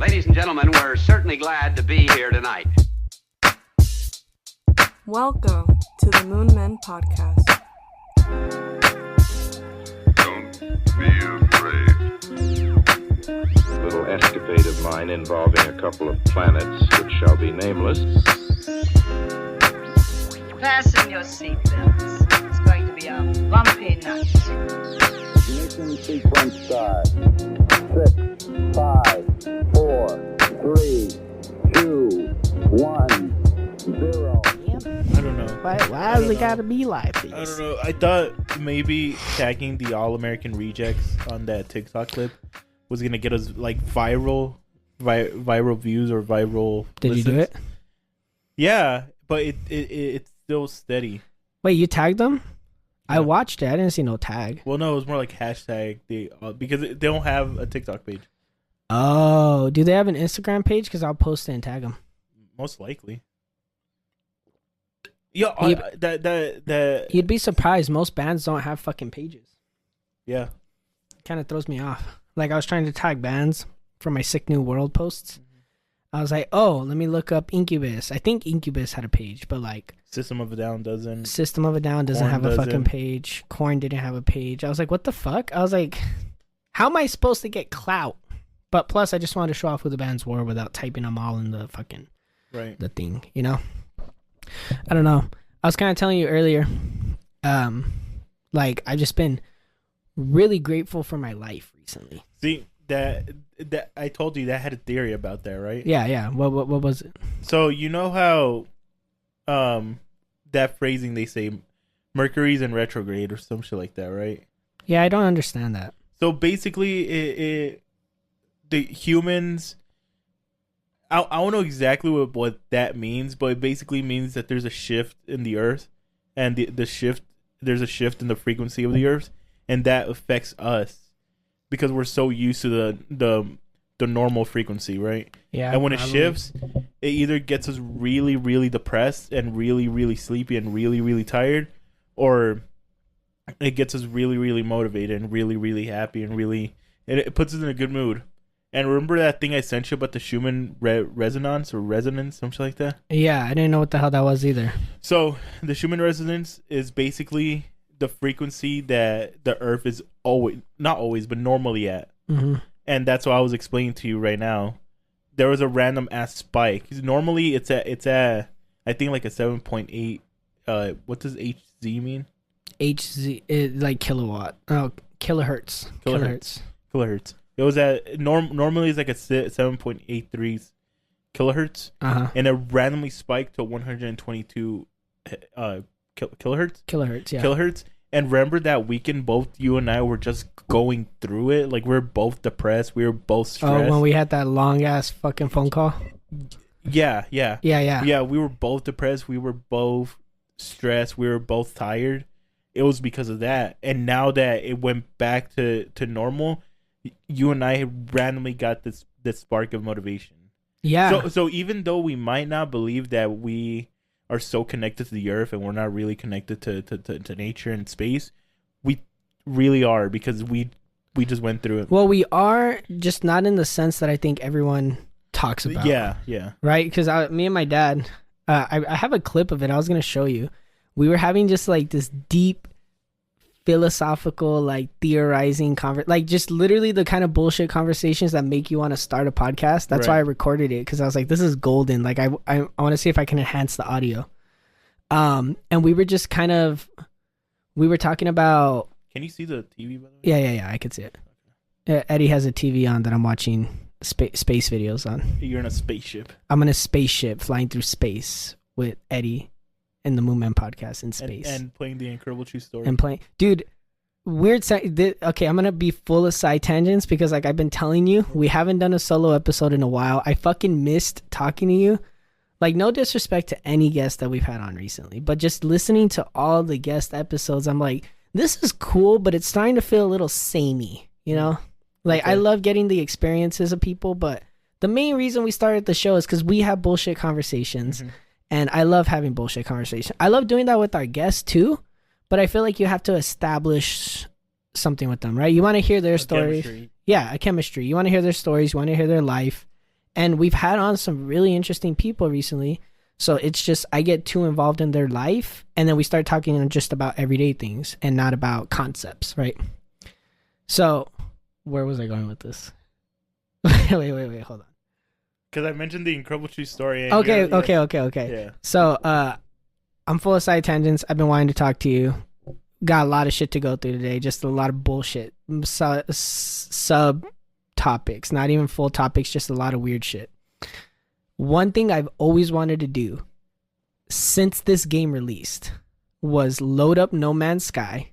Ladies and gentlemen, we're certainly glad to be here tonight. Welcome to the Moon Men Podcast. Don't be afraid. Little escapade of mine involving a couple of planets which shall be nameless. Fasten your seatbelts. It's going to be a bumpy night. Ignition sequence start. 6, 5, 4, 3, 2, 1, 0. I don't know. Why has it gotta be like this? I don't know. I thought maybe tagging the All American Rejects on that TikTok clip was gonna get us like viral views or viral. Did you do it? Yeah, but it's still steady. Wait, you tagged them? Yeah. I watched it. I didn't see no tag. Well, no, it was more like hashtag because they don't have a TikTok page. Oh, do they have an Instagram page? Because I'll post it and tag them. Most likely. Yeah, You'd be surprised. Most bands don't have fucking pages. Yeah. Kind of throws me off. Like I was trying to tag bands for my Sick New World posts. I was like, oh, let me look up Incubus. I think Incubus had a page, but like System of a Down doesn't. System of a Down doesn't Korn have a doesn't. fucking page. Korn didn't have a page. I was like, what the fuck? I was like, how am I supposed to get clout? But plus, I just wanted to show off who the bands were without typing them all in the fucking the thing, you know? I don't know. I was kind of telling you earlier, like I've just been really grateful for my life recently. See that I told you that I had a theory about that, right? Yeah. What was it? So you know how, that phrasing they say, Mercury's in retrograde or some shit like that, right? Yeah, I don't understand that. So basically, the humans. I don't know exactly what that means, but it basically means that there's a shift in the Earth, and there's a shift in the frequency of the Earth, and that affects us because we're so used to the normal frequency, right? Yeah. And when it shifts, it either gets us really, really depressed and really, really sleepy and really, really tired, or it gets us really, really motivated and really, really happy and it puts us in a good mood. And remember that thing I sent you about the Schumann resonance, something like that? Yeah, I didn't know what the hell that was either. So the Schumann resonance is basically the frequency that the Earth is not always, but normally at. Mm-hmm. And that's what I was explaining to you right now. There was a random ass spike. Normally it's at I think like a 7.8. What does HZ mean? HZ like kilowatt. Oh, kilohertz. Kilohertz. It was at normally it's like a 7.83 kilohertz, and it randomly spiked to 122 kilohertz. Kilohertz, yeah. Kilohertz. And remember that weekend, both you and I were just going through it. Like we were both depressed. We were both stressed. Oh, when we had that long ass fucking phone call. Yeah. Yeah. We were both depressed. We were both stressed. We were both tired. It was because of that. And now that it went back to normal, you and I randomly got this spark of motivation. Yeah. So even though we might not believe that we are so connected to the Earth and we're not really connected to nature and space, we really are, because we just went through it. Well, we are, just not in the sense that I think everyone talks about. Yeah. Right? Because me and my dad, I have a clip of it. I was going to show you. We were having just like this deep philosophical, like theorizing like just literally the kind of bullshit conversations that make you want to start a podcast. That's why I recorded it, because I was like, this is golden. Like I want to see if I can enhance the audio. And we were just we were talking about. Can you see the TV, by the way? Yeah, I could see it. Eddie has a TV on that I'm watching space videos on. You're in a spaceship. I'm in a spaceship flying through space with Eddie and the Moon Man Podcast in space. And playing the Incredible True Story. And playing. Dude, weird side. Okay, I'm going to be full of side tangents because, like I've been telling you, we haven't done a solo episode in a while. I fucking missed talking to you. Like, no disrespect to any guest that we've had on recently, but just listening to all the guest episodes, I'm like, this is cool, but it's starting to feel a little samey, you know? Like, okay. I love getting the experiences of people, but the main reason we started the show is because we have bullshit conversations, and I love having bullshit conversations. I love doing that with our guests, too, but I feel like you have to establish something with them, right? You want to hear their stories. Chemistry. Yeah, a chemistry. You want to hear their stories. You want to hear their life. And we've had on some really interesting people recently. So it's just I get too involved in their life, and then we start talking just about everyday things and not about concepts, right? So where was I going with this? wait, hold on. Because I mentioned the Incredible True Story. And Okay. Yeah. So I'm full of side tangents. I've been wanting to talk to you. Got a lot of shit to go through today. Just a lot of bullshit. Sub topics, not even full topics, just a lot of weird shit. One thing I've always wanted to do since this game released was load up No Man's Sky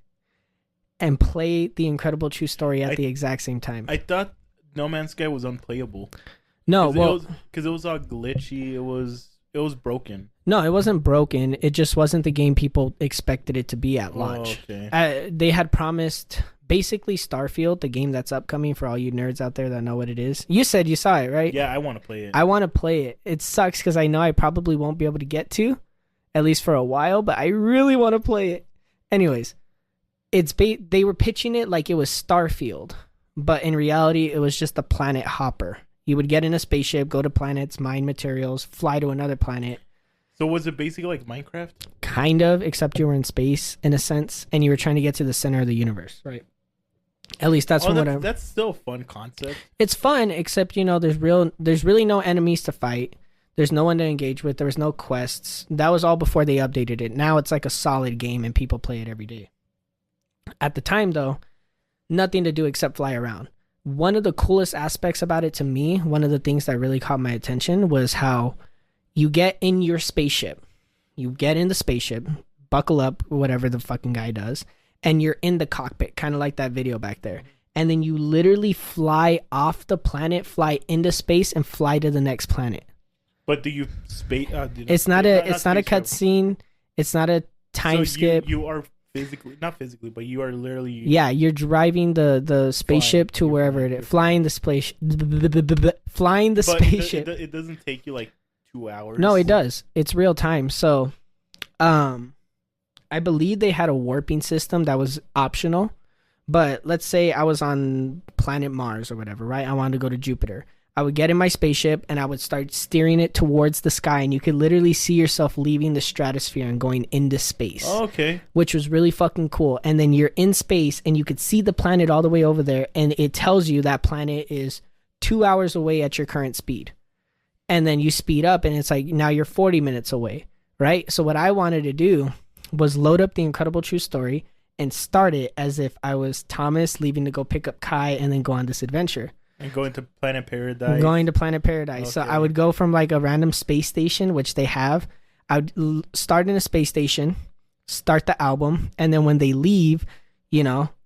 and play the Incredible True Story at the exact same time. I thought No Man's Sky was unplayable. No, because it was all glitchy. It was broken. No, it wasn't broken. It just wasn't the game people expected it to be at launch. Okay. They had promised basically Starfield, the game that's upcoming for all you nerds out there that know what it is. You said you saw it, right? Yeah, I want to play it. I want to play it. It sucks because I know I probably won't be able to get to, at least for a while, but I really want to play it. Anyways, they were pitching it like it was Starfield, but in reality, it was just a planet hopper. You would get in a spaceship, go to planets, mine materials, fly to another planet. So was it basically like Minecraft? Kind of, except you were in space in a sense, and you were trying to get to the center of the universe, right? At least that's what I'm. That's still a fun concept. It's fun, except there's really no enemies to fight. There's no one to engage with. There was no quests. That was all before they updated it. Now it's like a solid game, and people play it every day. At the time, though, nothing to do except fly around. One of the coolest aspects about it to me, one of the things that really caught my attention was how you get in your spaceship. You get in the spaceship, buckle up, whatever the fucking guy does, and you're in the cockpit, kind of like that video back there. And then you literally fly off the planet, fly into space, and fly to the next planet. But do you space? It's not a cutscene. It's not a time skip. You are not physically, but you are literally. Yeah, you're driving the spaceship to wherever it is. Flying the spaceship. Flying the spaceship. It doesn't take you like 2 hours. No, it does. It's real time. So, I believe they had a warping system that was optional. But let's say I was on planet Mars or whatever, right? I wanted to go to Jupiter. I would get in my spaceship and I would start steering it towards the sky, and you could literally see yourself leaving the stratosphere and going into space. Oh, okay. Which was really fucking cool. And then you're in space and you could see the planet all the way over there, and it tells you that planet is 2 hours away at your current speed. And then you speed up and it's like now you're 40 minutes away, right? So what I wanted to do was load up the Incredible True Story and start it as if I was Thomas leaving to go pick up Kai and then go on this adventure. And going to Planet Paradise. Going to Planet Paradise. Okay. So I would go from like a random space station, which they have. I would start in a space station, start the album, and then when they leave,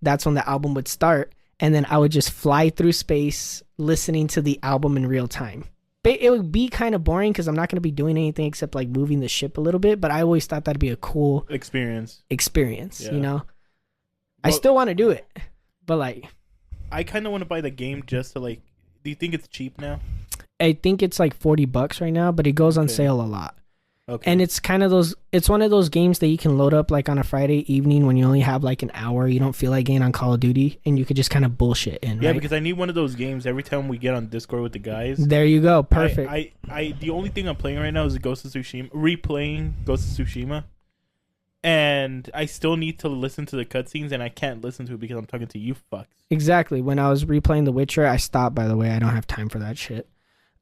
that's when the album would start. And then I would just fly through space listening to the album in real time. It would be kind of boring because I'm not going to be doing anything except like moving the ship a little bit, but I always thought that'd be a cool experience, yeah. I still want to do it, but like... I kind of want to buy the game just to like... Do you think it's cheap now? I think it's like $40 right now, but it goes on sale a lot. Okay. And it's kind of it's one of those games that you can load up like on a Friday evening when you only have like an hour. You don't feel like getting on Call of Duty, and you could just kind of bullshit in, Yeah, right? because I need one of those games every time we get on Discord with the guys. There you go. Perfect. The only thing I'm playing right now is Ghost of Tsushima. Replaying Ghost of Tsushima. And I still need to listen to the cutscenes, and I can't listen to it because I'm talking to you fucks. Exactly. When I was replaying The Witcher, I stopped, by the way. I don't have time for that shit.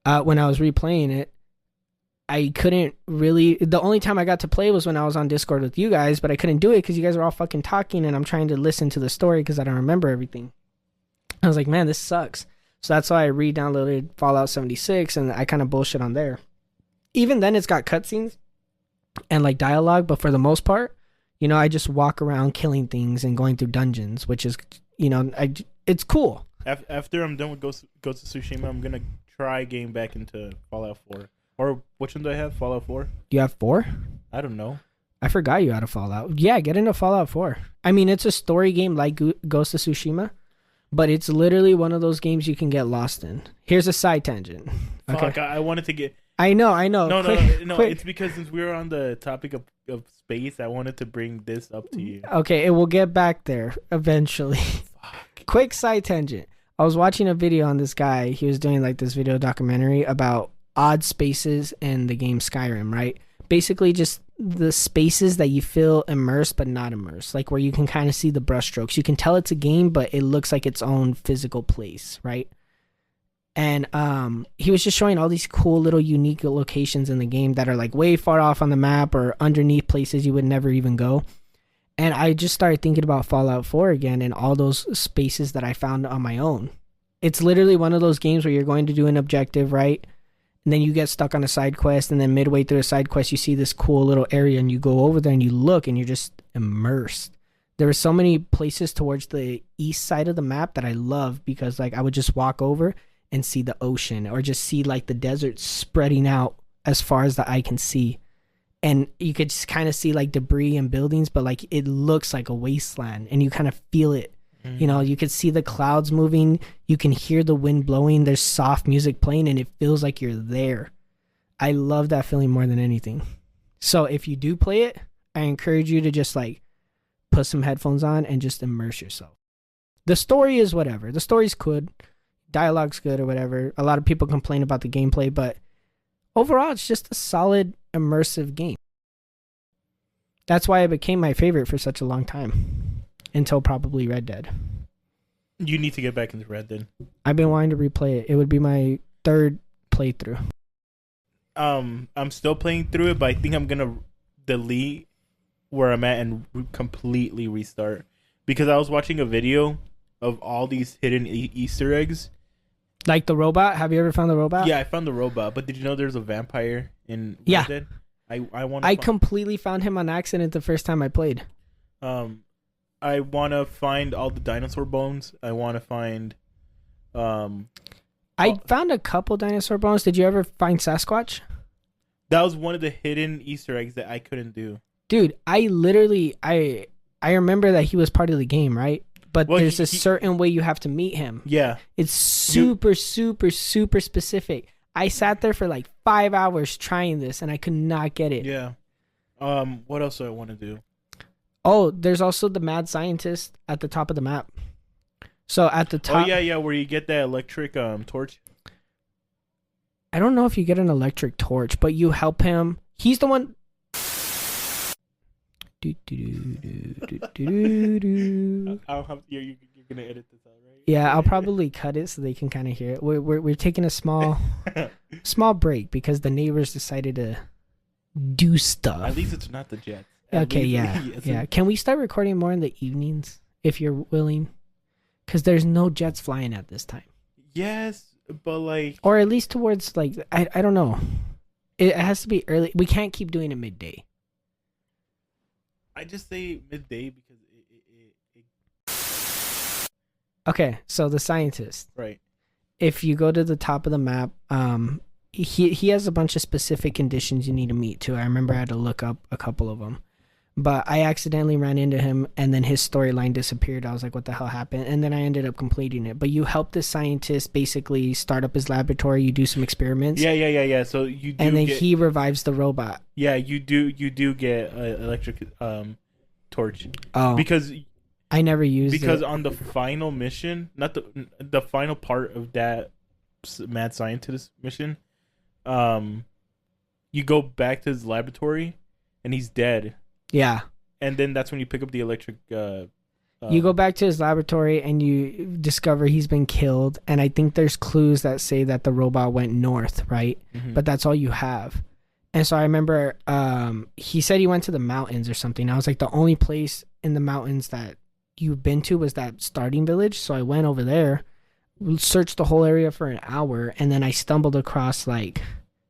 When I was replaying it, I couldn't really... The only time I got to play was when I was on Discord with you guys, but I couldn't do it because you guys were all fucking talking, and I'm trying to listen to the story because I don't remember everything. I was like, man, this sucks. So that's why I re-downloaded Fallout 76, and I kind of bullshit on there. Even then, it's got cutscenes and like dialogue, but for the most part, I just walk around killing things and going through dungeons, which is, it's cool. After I'm done with Ghost of Tsushima, I'm gonna try getting back into Fallout 4. Or which one do I have? Fallout 4? You have 4? I don't know. I forgot you had a Fallout. Yeah, get into Fallout 4. I mean, it's a story game like Ghost of Tsushima, but it's literally one of those games you can get lost in. Here's a side tangent. Okay. Okay. I wanted to get... I know. No, Quick. It's because since we were on the topic of space, I wanted to bring this up to you. Okay, it will get back there eventually. Quick side tangent. I was watching a video on this guy. He was doing like this video documentary about odd spaces in the game Skyrim, right? Basically just the spaces that you feel immersed but not immersed, like where you can kind of see the brushstrokes. You can tell it's a game, but it looks like its own physical place, right? And he was just showing all these cool little unique locations in the game that are like way far off on the map or underneath places you would never even go. And I just started thinking about Fallout 4 again and all those spaces that I found on my own. It's literally one of those games where you're going to do an objective, right? And then you get stuck on a side quest, and then midway through a side quest, you see this cool little area, and you go over there and you look, and you're just immersed. There were so many places towards the east side of the map that I love because, like, I would just walk over and see the ocean or just see, like, the desert spreading out as far as the eye can see. And you could just kind of see, like, debris and buildings, but, like, it looks like a wasteland, and you kind of feel it. You know, you could see the clouds moving. You can hear the wind blowing. There's soft music playing, and it feels like you're there. I love that feeling more than anything. So if you do play it, I encourage you to just like put some headphones on and just immerse yourself. The story is whatever. The story's good. Dialogue's good or whatever. A lot of people complain about the gameplay, but overall, it's just a solid, immersive game. That's why it became my favorite for such a long time. Until probably Red Dead. You need to get back into Red Dead. I've been wanting to replay it. It would be my third playthrough. I'm still playing through it, but I think I'm gonna delete where I'm at and completely restart because I was watching a video of all these hidden Easter eggs. Like the robot? Have you ever found the robot? Yeah, I found the robot. But did you know there's a vampire in Red Dead? I completely found him on accident the first time I played. I want to find all the dinosaur bones. I want to find... I found a couple dinosaur bones. Did you ever find Sasquatch? That was one of the hidden Easter eggs that I couldn't do. Dude, I literally... I remember that he was part of the game, right? But there's a certain way you have to meet him. Yeah. It's super specific. I sat there for like 5 hours trying this, and I could not get it. Yeah. What else do I want to do? Oh, there's also the mad scientist at the top of the map. So at the top... Oh, yeah, where you get that electric torch. I don't know if you get an electric torch, but you help him. He's the one... I'll have, you're going to edit this out, right? Yeah, I'll probably cut it so they can kind of hear it. We're taking a small break because the neighbors decided to do stuff. At least it's not the Jets. Okay, yeah. Can we start recording more in the evenings if you're willing? Because there's no jets flying at this time. Yes, but like... Or at least towards, like, I don't know. It has to be early. We can't keep doing it midday. I just say midday because it... Okay, so the scientist. Right. If you go to the top of the map, he has a bunch of specific conditions you need to meet too. I remember I had to look up a couple of them. But I accidentally ran into him, and then his storyline disappeared. I was like, what the hell happened? And then I ended up completing it. But you help the scientist basically start up his laboratory. You do some experiments. Yeah. So you do and then he revives the robot. Yeah, you do get an electric torch. Oh. Because... I never used it. Because on the final mission, not the final part of that mad scientist mission, you go back to his laboratory, and he's dead. Yeah. And then that's when you pick up the electric... you go back to his laboratory, and you discover he's been killed, and I think there's clues that say that the robot went north, right? Mm-hmm. But that's all you have. And so I remember he said he went to the mountains or something. I was like, the only place in the mountains that you've been to was that starting village. So I went over there, searched the whole area for an hour, and then I stumbled across like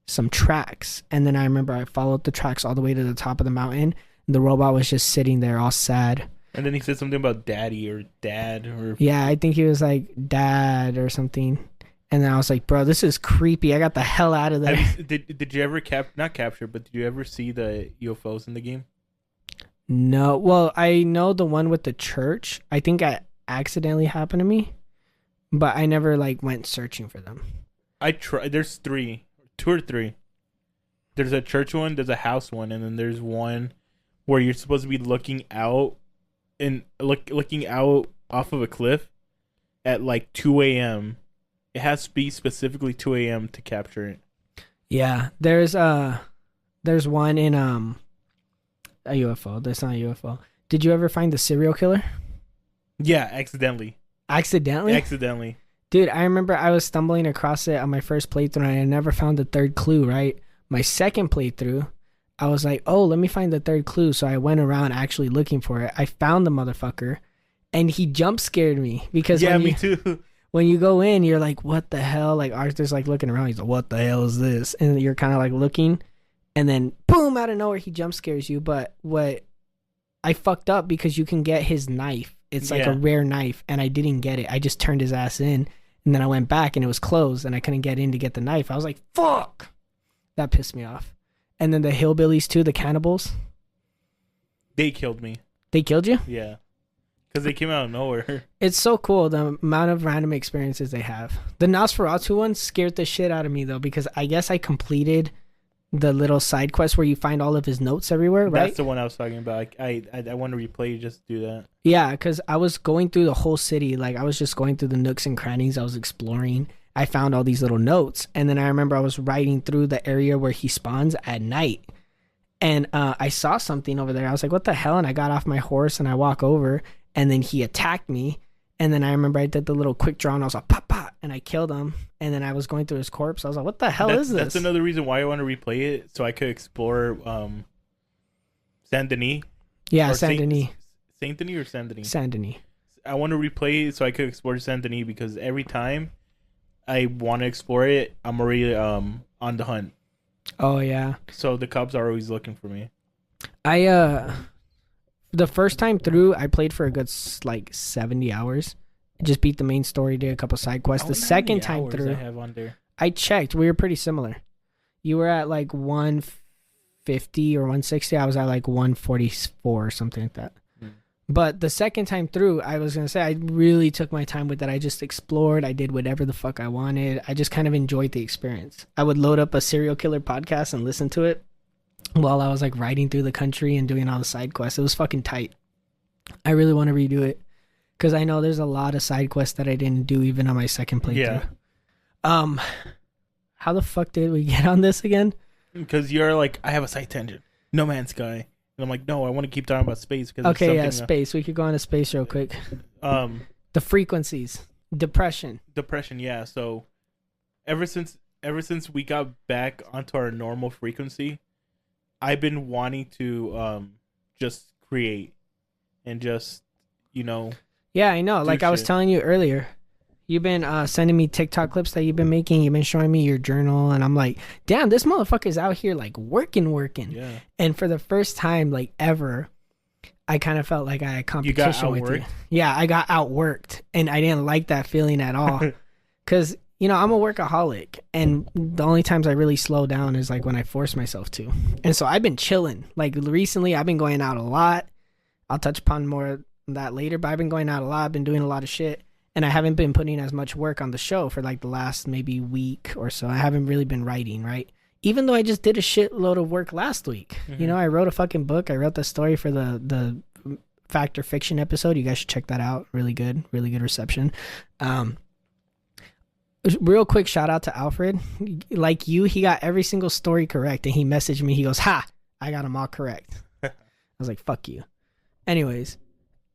some tracks. And then I remember I followed the tracks all the way to the top of the mountain, and the robot was just sitting there all sad. And then he said something about daddy or dad or... Yeah, I think he was like dad or something. And then I was like, bro, this is creepy. I got the hell out of there. Did you ever not capture, but did you ever see the UFOs in the game? No. Well, I know the one with the church. I think it accidentally happened to me, but I never like went searching for them. I tried. There's two or three. There's a church one, there's a house one, and then there's one where you're supposed to be looking out and looking out off of a cliff, at like 2 a.m. It has to be specifically 2 a.m. to capture it. Yeah, there's one in a UFO. That's not a UFO. Did you ever find the serial killer? Yeah, accidentally. Accidentally? Dude, I remember I was stumbling across it on my first playthrough and I never found the third clue, right? My second playthrough, I was like, oh, let me find the third clue. So I went around actually looking for it. I found the motherfucker and he jump scared me because me too. When you go in, you're like, what the hell? Like Arthur's like looking around. He's like, what the hell is this? And you're kind of like looking and then boom, out of nowhere, he jump scares you. But what I fucked up because you can get his knife. It's like a rare knife and I didn't get it. I just turned his ass in and then I went back and it was closed and I couldn't get in to get the knife. I was like, fuck. That pissed me off. And then the hillbillies too, the cannibals. They killed me. They killed you? Yeah. Because they came out of nowhere. It's so cool, the amount of random experiences they have. The Nosferatu one scared the shit out of me, though, because I guess I completed the little side quest where you find all of his notes everywhere, right? That's the one I was talking about. I want to replay just to do that. Yeah, because I was going through the whole city. Like, I was just going through the nooks and crannies. I was exploring. I found all these little notes. And then I remember I was riding through the area where he spawns at night. And I saw something over there. I was like, what the hell? And I got off my horse and I walk over. And then he attacked me. And then I remember I did the little quick draw and I was like, pop, pop. And I killed him. And then I was going through his corpse. I was like, what the hell is this? That's another reason why I want to replay it. So I could explore Saint Denis. Yeah, Saint Denis. Saint Denis or Saint Denis? Saint Denis. I want to replay it so I could explore Saint Denis because every time I want to explore it, I'm already on the hunt. Oh, yeah. So the cops are always looking for me. The first time through, I played for a good 70 hours. Just beat the main story, did a couple side quests. The second time through, I have on there. I checked. We were pretty similar. You were at like 150 or 160. I was at like 144 or something like that. But the second time through, I was going to say, I really took my time with it. I just explored. I did whatever the fuck I wanted. I just kind of enjoyed the experience. I would load up a serial killer podcast and listen to it while I was like riding through the country and doing all the side quests. It was fucking tight. I really want to redo it because I know there's a lot of side quests that I didn't do even on my second playthrough. Yeah. How the fuck did we get on this again? Because you're like, I have a side tangent. No Man's Sky. And I'm like, no, I want to keep talking about space. Okay, yeah, space. We could go into space real quick. The frequencies. Depression, yeah. So ever since we got back onto our normal frequency, I've been wanting to just create and just, Yeah, I know. Like I was telling you earlier, you've been sending me TikTok clips that you've been making. You've been showing me your journal, and I'm like, damn, this motherfucker's out here like working. Yeah. And for the first time, like ever, I kind of felt like I had competition with you. Yeah, I got outworked, and I didn't like that feeling at all. Because I'm a workaholic, and the only times I really slow down is like when I force myself to. And so I've been chilling. Like recently, I've been going out a lot. I'll touch upon more of that later, but I've been going out a lot. I've been doing a lot of shit. And I haven't been putting as much work on the show for like the last maybe week or so. I haven't really been writing, right? Even though I just did a shitload of work last week. Mm-hmm. I wrote a fucking book. I wrote the story for the Fact or Fiction episode. You guys should check that out. Really good reception. Real quick shout out to Alfred. Like you, he got every single story correct. And he messaged me. He goes, ha, I got them all correct. I was like, fuck you. Anyways.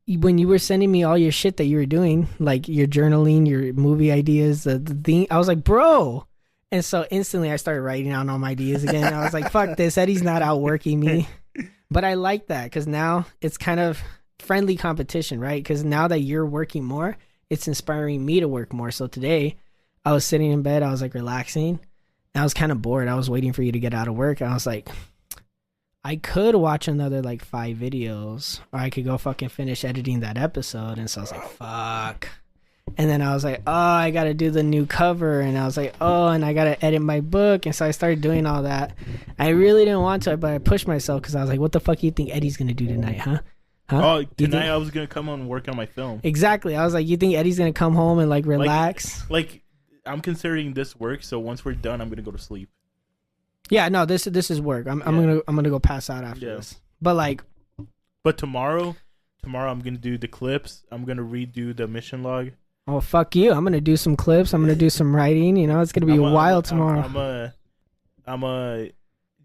When you were sending me all your shit that you were doing, like your journaling, your movie ideas, the thing, I was like, bro. And so instantly I started writing down all my ideas again. I was like, fuck this. Eddie's not outworking me. But I like that because now it's kind of friendly competition, right? Because now that you're working more, it's inspiring me to work more. So today I was sitting in bed. I was like relaxing. And I was kind of bored. I was waiting for you to get out of work. And I was like, I could watch another like 5 videos, or I could go fucking finish editing that episode. And so I was like, fuck. And then I was like, oh, I got to do the new cover. And I was like, oh, and I got to edit my book. And so I started doing all that. I really didn't want to, but I pushed myself because I was like, what the fuck do you think Eddie's going to do tonight, huh? Oh, tonight I was going to come on and work on my film. Exactly. I was like, you think Eddie's going to come home and like relax? Like I'm considering this work. So once we're done, I'm going to go to sleep. Yeah, no, this is work. I'm gonna go pass out after this. But tomorrow I'm gonna do the clips. I'm gonna redo the mission log. Oh, fuck you. I'm going to do some clips. I'm going to do some writing. You know, it's going to be wild tomorrow. I'm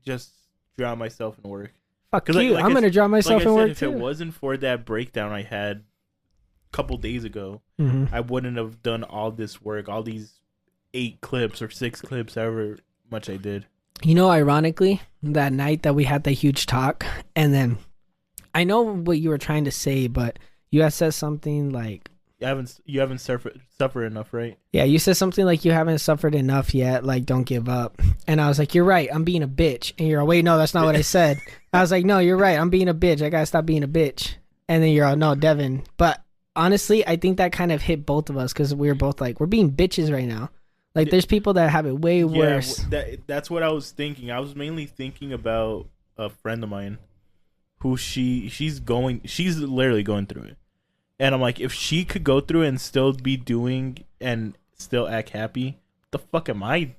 just drown myself in work. Fuck you. I'm going to drown myself in work, if too. it wasn't for that breakdown I had a couple days ago, Mm-hmm. I wouldn't have done all this work, all these 8 clips or 6 clips, however much I did. You know, ironically, that night that we had the huge talk, and then I know what you were trying to say, but you had said something like, You haven't suffered enough, right? yeah, you said something like you haven't suffered enough yet, like don't give up. And I was like, you're right, I'm being a bitch. And you're all, wait, no, that's not what I said. I was like, no, you're right, I'm being a bitch. I gotta stop being a bitch. And then you're all, no, Devin. But honestly, I think that kind of hit both of us because we were both like, we're being bitches right now. Like, there's people that have it way worse. That's what I was thinking. I was mainly thinking about a friend of mine who she's literally going through it. And I'm like, if she could go through it and still be doing and still act happy, what the fuck am I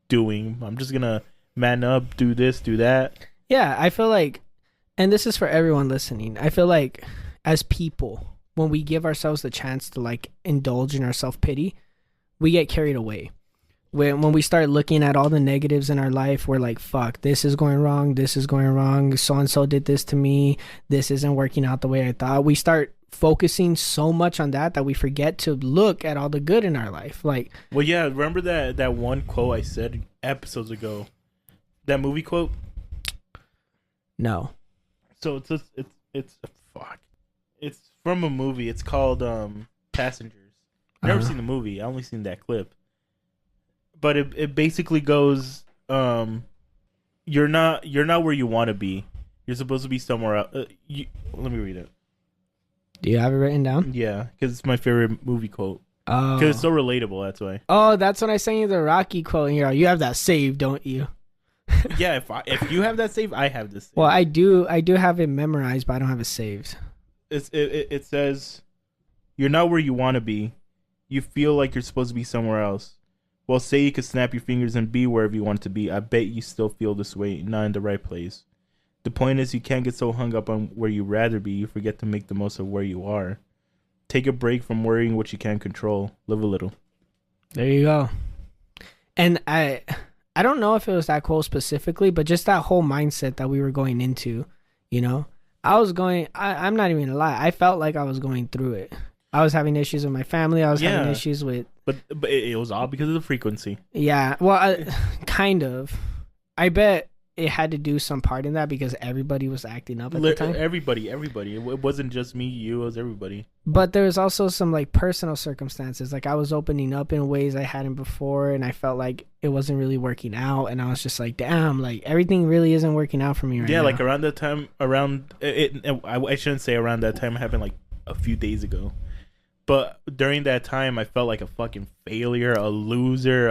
doing? I'm just gonna man up, do this, do that. Yeah, I feel like, and this is for everyone listening, I feel like as people, when we give ourselves the chance to like indulge in our self-pity, we get carried away. When we start looking at all the negatives in our life, we're like, fuck, this is going wrong, so-and-so did this to me, this isn't working out the way I thought. We start focusing so much on that we forget to look at all the good in our life. Like, well, yeah, remember that one quote I said episodes ago? That movie quote? No. So it's fuck. It's from a movie. It's called Passengers. I've never seen the movie. I only seen that clip. But it basically goes, you're not where you want to be. You're supposed to be somewhere else. Let me read it. Do you have it written down? Yeah, because it's my favorite movie quote. Oh. Because it's so relatable, that's why. Oh, that's when I sent you the Rocky quote, and you're like, you have that saved, don't you? Yeah, if you have that saved, I have this saved. Well, I do have it memorized, but I don't have it saved. It says, you're not where you want to be. You feel like you're supposed to be somewhere else. Well, say you could snap your fingers and be wherever you want to be. I bet you still feel this way, not in the right place. The point is, you can't get so hung up on where you'd rather be, you forget to make the most of where you are. Take a break from worrying what you can't control. Live a little. There you go. And I don't know if it was that quote specifically, but just that whole mindset that we were going into, you know? I'm not even gonna lie, I felt like I was going through it. I was having issues with my family. I was having issues with... But it was all because of the frequency. Yeah, well, kind of. I bet it had to do some part in that because everybody was acting up at the time. Everybody. It wasn't just me, you, it was everybody. But there was also some like personal circumstances. Like I was opening up in ways I hadn't before, and I felt like it wasn't really working out. And I was just like, damn, like everything really isn't working out for me right now. Yeah, like around that time, I shouldn't say around that time, it happened like a few days ago. But during that time, I felt like a fucking failure, a loser,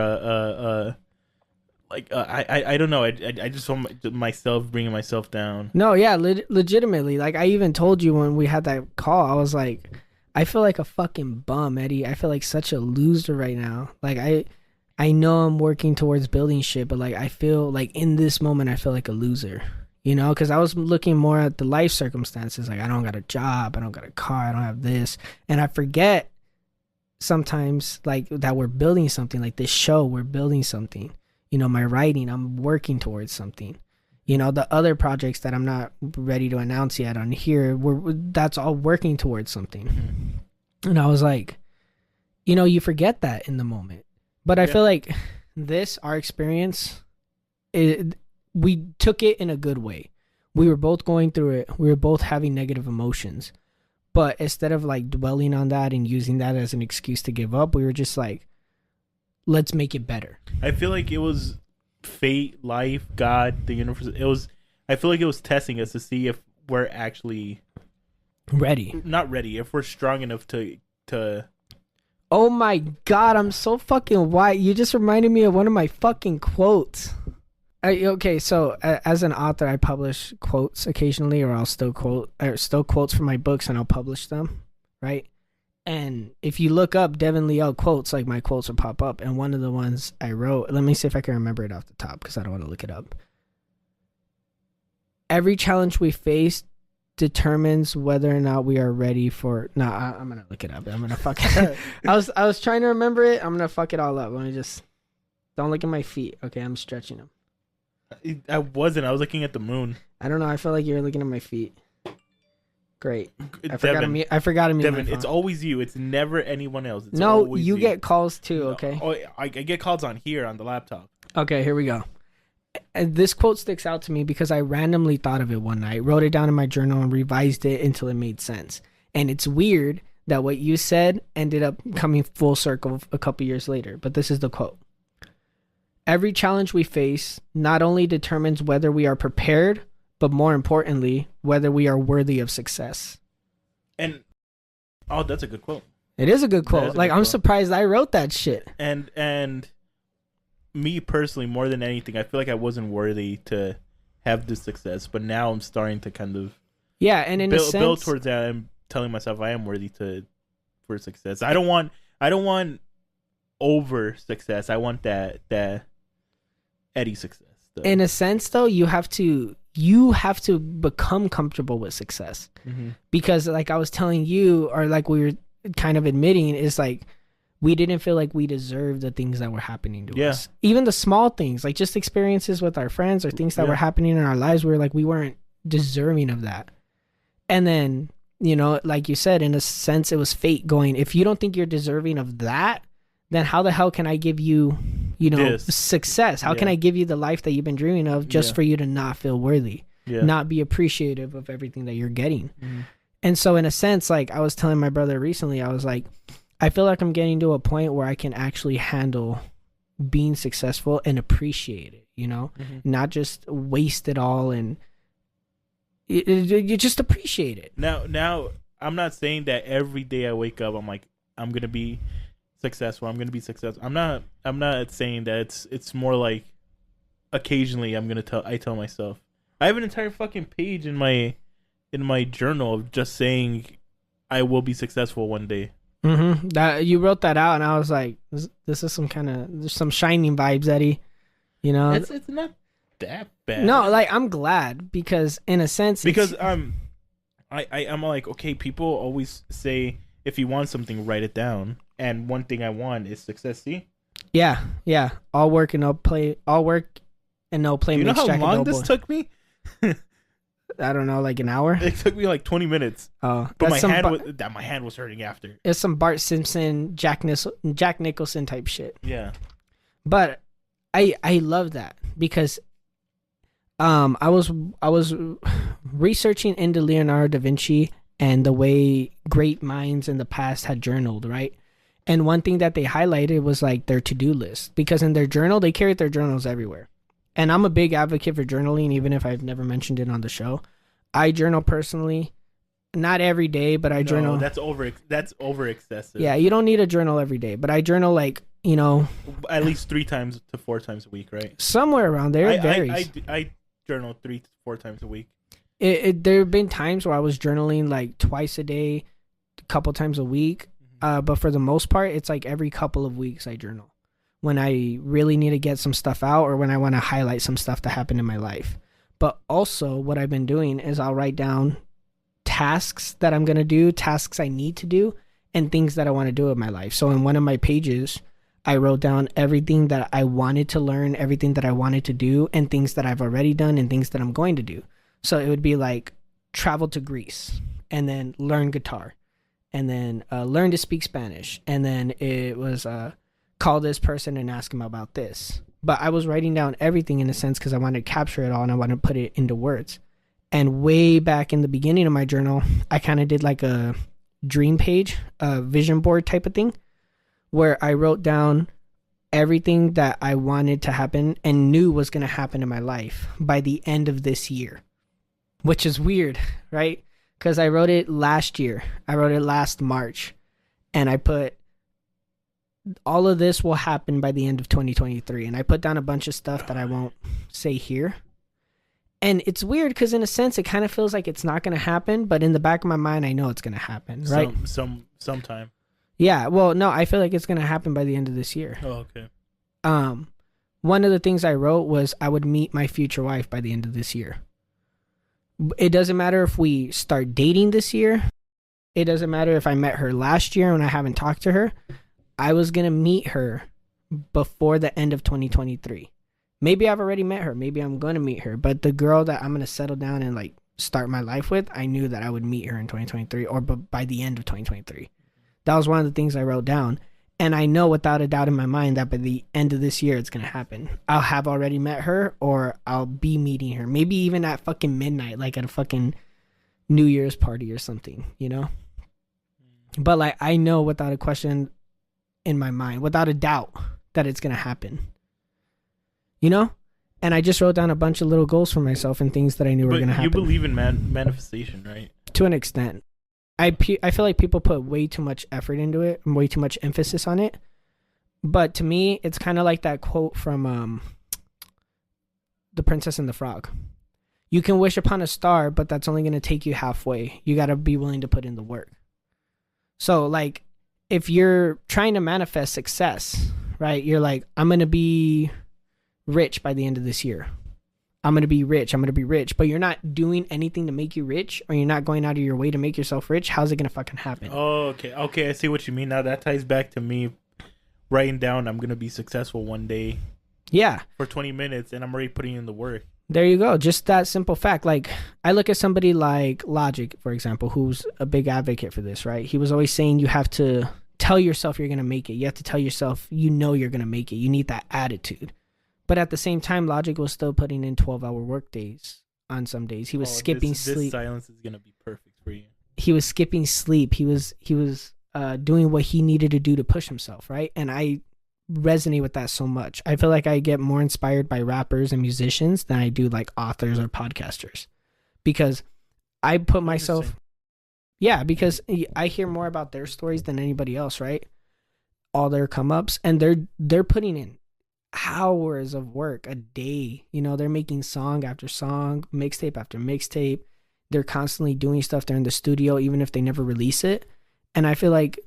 I don't know. I just saw myself bringing myself down. No, yeah, legitimately. Like I even told you when we had that call, I was like, I feel like a fucking bum, Eddie. I feel like such a loser right now. Like I know I'm working towards building shit, but like I feel like in this moment, I feel like a loser. You know, because I was looking more at the life circumstances. Like, I don't got a job. I don't got a car. I don't have this. And I forget sometimes, like, that we're building something. Like, this show, we're building something. You know, my writing, I'm working towards something. You know, the other projects that I'm not ready to announce yet on here, that's all working towards something. Mm-hmm. And I was like, you know, you forget that in the moment. But I feel like our experience, we took it in a good way. We were both going through it. We were both having negative emotions. But instead of like dwelling on that and using that as an excuse to give up, we were just like, let's make it better. I feel like it was fate, life, God, the universe. I feel like it was testing us to see if we're actually ready. Not ready. If we're strong enough to. Oh my God, I'm so fucking white. You just reminded me of one of my fucking quotes. Okay, so as an author, I publish quotes occasionally, or I'll still quotes from my books, and I'll publish them, right? And if you look up Devin Liel quotes, like my quotes will pop up. And one of the ones I wrote, let me see if I can remember it off the top because I don't want to look it up. Every challenge we face determines whether or not we are ready for. No, I'm gonna look it up. I'm gonna fuck it. I was trying to remember it. I'm gonna fuck it all up. Let me just. Don't look at my feet. Okay, I'm stretching them. I wasn't. I was looking at the moon. I don't know. I feel like you're looking at my feet. Great. I Devin, forgot to mute Devin, my phone. it's always you. It's never anyone else. It's no, always you get calls too. Okay. Oh, I get calls on here on the laptop. Okay, here we go. And this quote sticks out to me because I randomly thought of it one night, wrote it down in my journal, and revised it until it made sense. And it's weird that what you said ended up coming full circle a couple years later. But this is the quote. Every challenge we face not only determines whether we are prepared, but more importantly, whether we are worthy of success. And that's a good quote. It is a good quote. Like, I'm quote. surprised I wrote that shit. And me personally, more than anything, I feel like I wasn't worthy to have this success, but now I'm starting to kind of and in a sense, build towards that. I'm telling myself I am worthy for success. I don't want over success. I want that Eddie success. Though. In a sense, though, you have to become comfortable with success, because, like I was telling you, or like we were kind of admitting, is like we didn't feel like we deserved the things that were happening to us. Even the small things, like just experiences with our friends or things that were happening in our lives, we were like, we weren't deserving of that. And then, like you said, in a sense, it was fate going, if you don't think you're deserving of that, then how the hell can I give you, success? How can I give you the life that you've been dreaming of just for you to not feel worthy, not be appreciative of everything that you're getting? And so in a sense, like I was telling my brother recently, I was like, I feel like I'm getting to a point where I can actually handle being successful and appreciate it, not just waste it all, and you just appreciate it. Now, I'm not saying that every day I wake up, I'm like, I'm going to be successful. I'm going to be successful. I'm not saying that. It's more like occasionally I tell myself. I have an entire fucking page in my journal of just saying I will be successful one day. That you wrote that out, and I was like, this is there's some shining vibes, Eddie. It's not that bad. No, like I'm glad, because in a sense, I'm like, okay, people always say if you want something, write it down. And one thing I want is success. See? Yeah. All work and no play. All work and no play. You know makes how Jack a long dull this boy. took me? I don't know, like an hour. It took me like 20 minutes. Oh, but my hand was hurting after. It's some Bart Simpson, Jack Nicholson type shit. Yeah. But I love that, because I was researching into Leonardo da Vinci and the way great minds in the past had journaled, right? And one thing that they highlighted was like their to-do list, because in their journal, they carried their journals everywhere. And I'm a big advocate for journaling, even if I've never mentioned it on the show. I journal personally, not every day, but I journal. That's over excessive. Yeah, you don't need a journal every day, but I journal like, at least 3 times to 4 times a week, right? Somewhere around there. It varies. I journal 3 to 4 times a week. There have been times where I was journaling like twice a day, a couple times a week. But for the most part, it's like every couple of weeks I journal, when I really need to get some stuff out, or when I want to highlight some stuff that happened in my life. But also what I've been doing is I'll write down tasks that I'm going to do, tasks I need to do, and things that I want to do in my life. So in one of my pages, I wrote down everything that I wanted to learn, everything that I wanted to do, and things that I've already done, and things that I'm going to do. So it would be like travel to Greece, and then learn guitar, and then learn to speak Spanish. And then it was call this person and ask him about this. But I was writing down everything in a sense because I wanted to capture it all and I wanted to put it into words. And way back in the beginning of my journal, I kind of did like a dream page, a vision board type of thing, where I wrote down everything that I wanted to happen and knew was going to happen in my life by the end of this year, which is weird, right? Because I wrote it last year. I wrote it last March, and I put all of this will happen by the end of 2023. And I put down a bunch of stuff that I won't say here. And it's weird because in a sense, it kind of feels like it's not going to happen. But in the back of my mind, I know it's going to happen, right? Sometime. Yeah. Well, no, I feel like it's going to happen by the end of this year. Oh, okay. One of the things I wrote was I would meet my future wife by the end of this year. It doesn't matter if we start dating this year. It doesn't matter if I met her last year and I haven't talked to her. I was going to meet her before the end of 2023. Maybe I've already met her. Maybe I'm going to meet her. But the girl that I'm going to settle down and like start my life with, I knew that I would meet her in 2023 or by the end of 2023. That was one of the things I wrote down. And I know without a doubt in my mind that by the end of this year, it's going to happen. I'll have already met her or I'll be meeting her. Maybe even at fucking midnight, like at a fucking New Year's party or something, you know? But like, I know without a question in my mind, without a doubt that it's going to happen, you know? And I just wrote down a bunch of little goals for myself and things that I knew were going to happen. You believe in manifestation, right? To an extent. I feel like people put way too much effort into it and way too much emphasis on it. But to me, it's kind of like that quote from The Princess and the Frog. You can wish upon a star, but that's only going to take you halfway. You got to be willing to put in the work. So like, if you're trying to manifest success, right? You're like, I'm going to be rich by the end of this year. I'm going to be rich. I'm going to be rich. But you're not doing anything to make you rich, or you're not going out of your way to make yourself rich. How's it going to fucking happen? Oh, okay. Okay, I see what you mean. Now that ties back to me writing down I'm going to be successful one day. Yeah. For 20 minutes, and I'm already putting in the work. There you go. Just that simple fact. Like, I look at somebody like Logic, for example, who's a big advocate for this, right? He was always saying you have to tell yourself you're going to make it. You have to tell yourself you know you're going to make it. You need that attitude. But at the same time, Logic was still putting in 12-hour work days on some days. He was skipping sleep. This silence is going to be perfect for you. He was skipping sleep. He was doing what he needed to do to push himself, right? And I resonate with that so much. I feel like I get more inspired by rappers and musicians than I do like authors or podcasters, because I put myself, because I hear more about their stories than anybody else, right? All their come ups, and they're putting in hours of work a day. You know, they're making song after song, mixtape after mixtape. They're constantly doing stuff. They're in the studio even if they never release it. And I feel like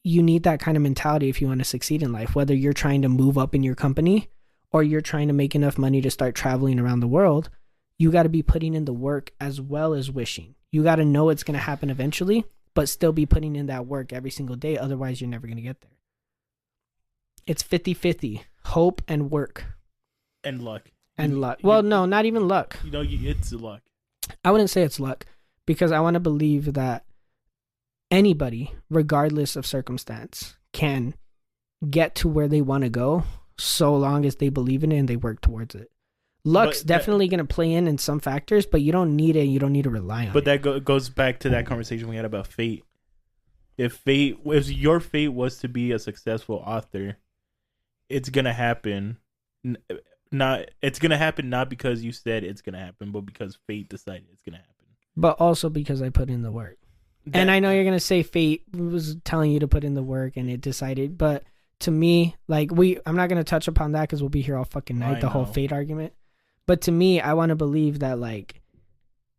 you need that kind of mentality if you want to succeed in life, whether you're trying to move up in your company or you're trying to make enough money to start traveling around the world. You got to be putting in the work as well as wishing. You got to know it's going to happen eventually, but still be putting in that work every single day. Otherwise, you're never going to get there. It's 50-50, hope and work. And luck. And luck. Well, no, not even luck. You know, it's luck. I wouldn't say it's luck, because I want to believe that anybody, regardless of circumstance, can get to where they want to go so long as they believe in it and they work towards it. Luck's definitely going to play in some factors, but you don't need it. You don't need to rely on it. But that goes back to that conversation we had about fate. If your fate was to be a successful author, it's going to happen. It's going to happen not because you said it's going to happen, but because fate decided it's going to happen. But also because I put in the work. And I know you're going to say fate was telling you to put in the work and it decided, but to me, like I'm not going to touch upon that because we'll be here all fucking night, the whole fate argument. But to me, I want to believe that, like,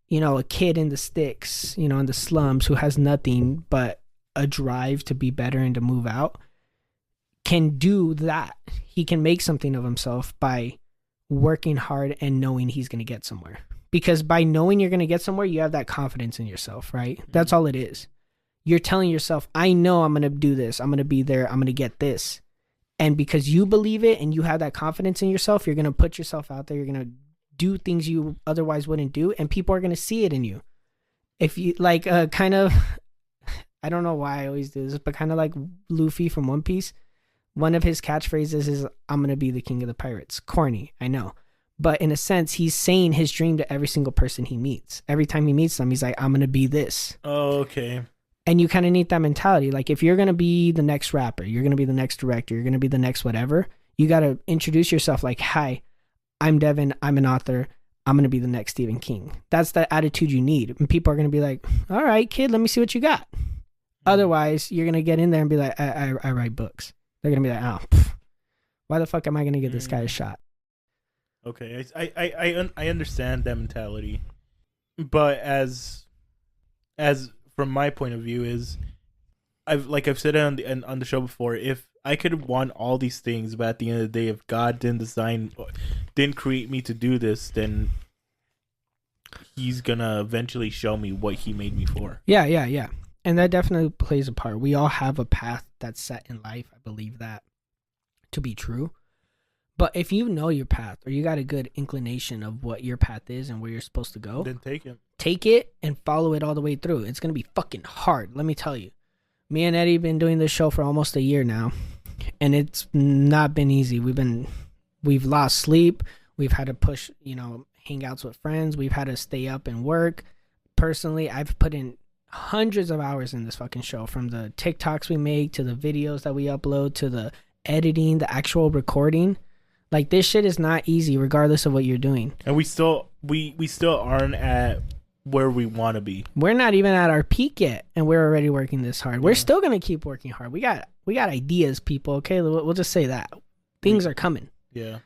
you know, a kid in the sticks, you know, in the slums who has nothing but a drive to be better and to move out can do that. He can make something of himself by working hard and knowing he's going to get somewhere. Because by knowing you're going to get somewhere, you have that confidence in yourself, right? Mm-hmm. That's all it is. You're telling yourself, I know I'm going to do this. I'm going to be there. I'm going to get this. And because you believe it and you have that confidence in yourself, you're going to put yourself out there. You're going to do things you otherwise wouldn't do. And people are going to see it in you. If you like kind of, I don't know why I always do this, but kind of like Luffy from One Piece. One of his catchphrases is, I'm going to be the king of the pirates. Corny, I know. But in a sense, he's saying his dream to every single person he meets. Every time he meets them, he's like, I'm going to be this. Oh, okay. And you kind of need that mentality. Like, if you're going to be the next rapper, you're going to be the next director, you're going to be the next whatever, you got to introduce yourself like, hi, I'm Devin, I'm an author, I'm going to be the next Stephen King. That's the attitude you need. And people are going to be like, all right, kid, let me see what you got. Otherwise, you're going to get in there and be like, I write books. They're going to be like, oh, why the fuck am I going to give this guy a shot? Okay, I understand that mentality, but as from my point of view is, I've said it on the show before. If I could want all these things, but at the end of the day, if God didn't create me to do this, then he's gonna eventually show me what he made me for. Yeah. And that definitely plays a part. We all have a path that's set in life. I believe that to be true. But if you know your path or you got a good inclination of what your path is and where you're supposed to go, Then take it. take it and follow it all the way through. It's going to be fucking hard. Let me tell you. Me and Eddie been doing this show for almost a year now, and it's not been easy. We've lost sleep. We've had to push, hangouts with friends. We've had to stay up and work. Personally, I've put in hundreds of hours in this fucking show, from the TikToks we make to the videos that we upload to the editing, the actual recording. Like, this shit is not easy regardless of what you're doing. And we still aren't at where we want to be. We're not even at our peak yet, and we're already working this hard. We're still going to keep working hard. We got ideas, people, okay? We'll just say that. Things are coming. Yeah.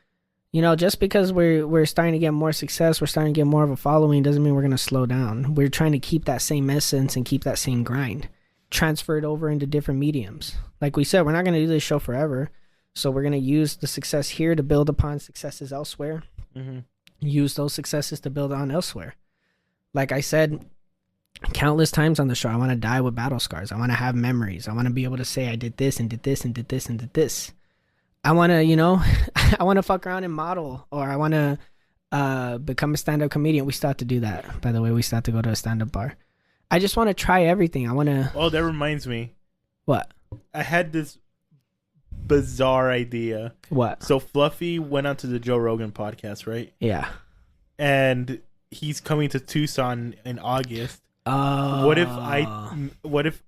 Just because we're starting to get more success, we're starting to get more of a following, doesn't mean we're going to slow down. We're trying to keep that same essence and keep that same grind. Transfer it over into different mediums. Like we said, we're not going to do this show forever. So we're going to use the success here to build upon successes elsewhere. Mm-hmm. Use those successes to build on elsewhere. Like I said countless times on the show, I want to die with battle scars. I want to have memories. I want to be able to say I did this and did this and did this and did this. I want to, I want to fuck around and model, or I want to become a stand-up comedian. We still have to do that, by the way. We still have to go to a stand-up bar. I just want to try everything. I want to... Oh, that reminds me. What? I had this bizarre idea. What? So Fluffy went onto the Joe Rogan podcast, right? Yeah. And he's coming to Tucson in August. Oh. What if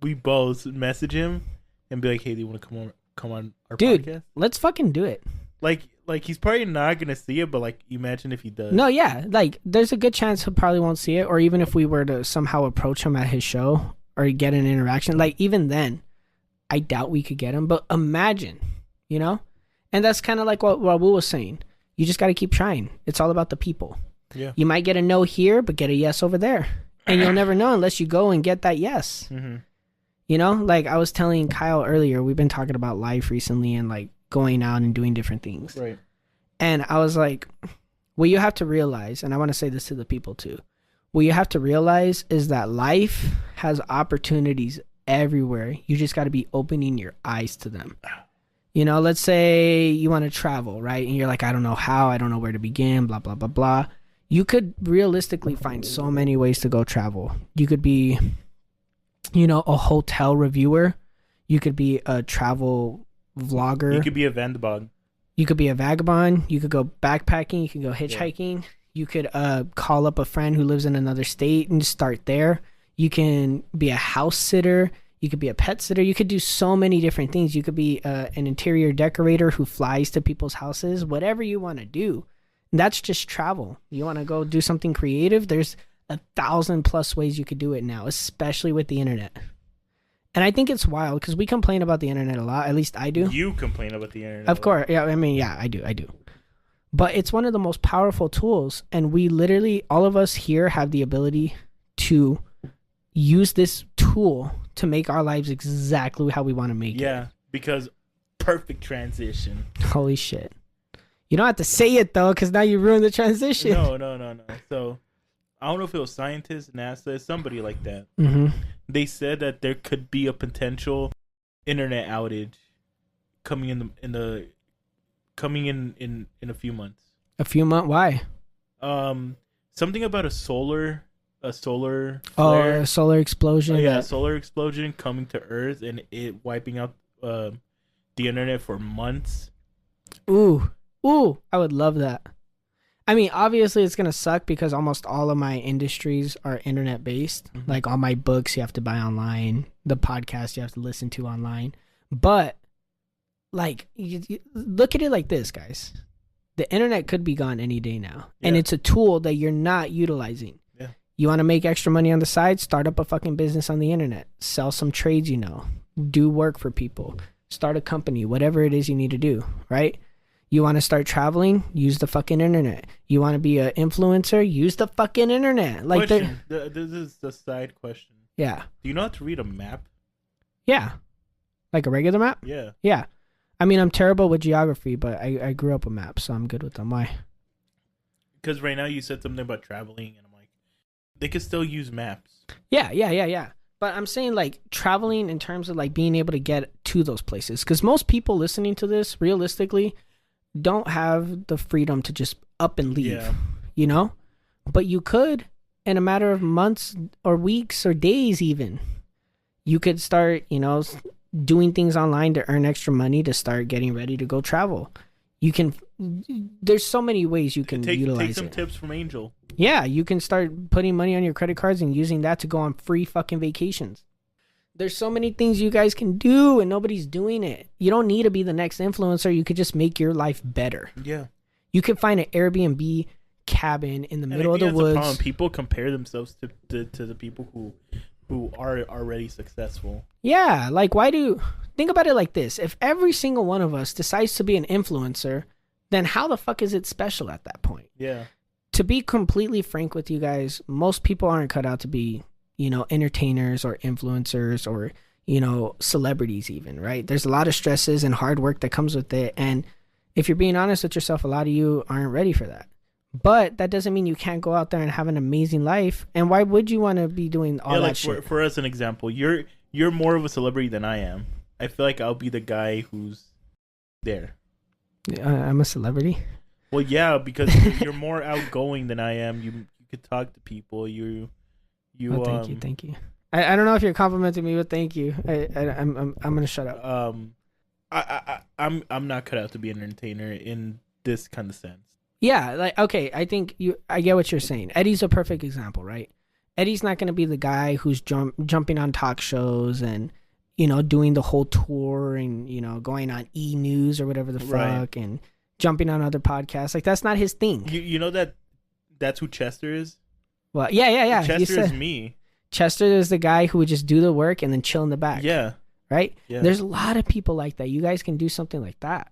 we both message him and be like, "Hey, do you want to come on our Dude, podcast?" Let's fucking do it. Like he's probably not gonna see it, but like, imagine if he does. No, yeah, like there's a good chance he probably won't see it, or even if we were to somehow approach him at his show or get an interaction, like even then, I doubt we could get him. But imagine, and that's kind of like what Raul was saying. You just got to keep trying. It's all about the people. Yeah. You might get a no here, but get a yes over there, and you'll never know unless you go and get that yes. Mm-hmm. Like I was telling Kyle earlier, we've been talking about life recently and like going out and doing different things. Right. And I was like, what you have to realize, and I want to say this to the people too, what you have to realize is that life has opportunities everywhere. You just got to be opening your eyes to them. Let's say you want to travel, right? And you're like, I don't know how, I don't know where to begin, blah, blah, blah, blah. You could realistically find so many ways to go travel. You could be, a hotel reviewer. You could be a travel vlogger. You could be a vagabond. You could be a vagabond. You could go backpacking. You could go hitchhiking. Yeah. You could call up a friend who lives in another state and start there. You can be a house sitter. You could be a pet sitter. You could do so many different things. You could be an interior decorator who flies to people's houses. Whatever you want to do. That's just travel. You want to go do something creative? There's 1,000+ ways you could do it now, especially with the internet. And I think it's wild because we complain about the internet a lot. At least I do. You complain about the internet. Of course. Yeah. I mean, yeah, I do. But it's one of the most powerful tools. And we literally, all of us here have the ability to use this tool to make our lives exactly how we want to make it. Yeah, because perfect transition. Holy shit. You don't have to say it though, because now you ruined the transition. No. So I don't know if it was scientists, NASA, somebody like that. Mm-hmm. They said that there could be a potential internet outage coming in a few months. A few months? Why? Something about a solar flare. A solar explosion. Oh, yeah, solar explosion coming to Earth and it wiping out the internet for months. Ooh, I would love that. I mean, obviously it's going to suck because almost all of my industries are internet based. Mm-hmm. Like all my books you have to buy online, the podcast you have to listen to online. But like, you look at it like this, guys. The internet could be gone any day now. Yeah. And it's a tool that you're not utilizing. Yeah. You want to make extra money on the side? Start up a fucking business on the internet. Sell some trades, do work for people. Start a company, whatever it is you need to do, right? You want to start traveling? Use the fucking internet. You want to be an influencer? Use the fucking internet. Like, this is the side question. Yeah. Do you know how to read a map? Yeah. Like a regular map? Yeah. Yeah. I mean, I'm terrible with geography, but I grew up with maps, so I'm good with them. Why? Because right now you said something about traveling, and I'm like, they could still use maps. Yeah. But I'm saying like traveling in terms of like being able to get to those places. Because most people listening to this, realistically, don't have the freedom to just up and leave. Yeah. You know? But you could, in a matter of months or weeks or days even. You could start, doing things online to earn extra money to start getting ready to go travel. There's so many ways you can utilize Take some it. tips from Angel. Yeah, you can start putting money on your credit cards and using that to go on free fucking vacations. There's so many things you guys can do and nobody's doing it. You don't need to be the next influencer. You could just make your life better. Yeah. You can find an Airbnb cabin in the middle of the that's woods. the problem. People compare themselves to the people who are already successful. Yeah, like think about it like this. If every single one of us decides to be an influencer, then how the fuck is it special at that point? Yeah. To be completely frank with you guys, most people aren't cut out to be, entertainers or influencers or, celebrities even, right? There's a lot of stresses and hard work that comes with it. And if you're being honest with yourself, a lot of you aren't ready for that. But that doesn't mean you can't go out there and have an amazing life. And why would you want to be doing all that shit? For us, an example, you're more of a celebrity than I am. I feel like I'll be the guy who's there. I'm a celebrity. Well, yeah, because you're more outgoing than I am. You could talk to people. Oh, thank you. I don't know if you're complimenting me, but thank you. I'm gonna shut up. I'm not cut out to be an entertainer in this kind of sense. Yeah, like okay, I get what you're saying. Eddie's a perfect example, right? Eddie's not gonna be the guy who's jumping on talk shows and doing the whole tour and going on E! News or whatever the fuck and jumping on other podcasts. Like that's not his thing. You know that's who Chester is? Well, yeah. Chester is me. Chester is the guy who would just do the work and then chill in the back. Yeah. Right? Yeah. There's a lot of people like that. You guys can do something like that.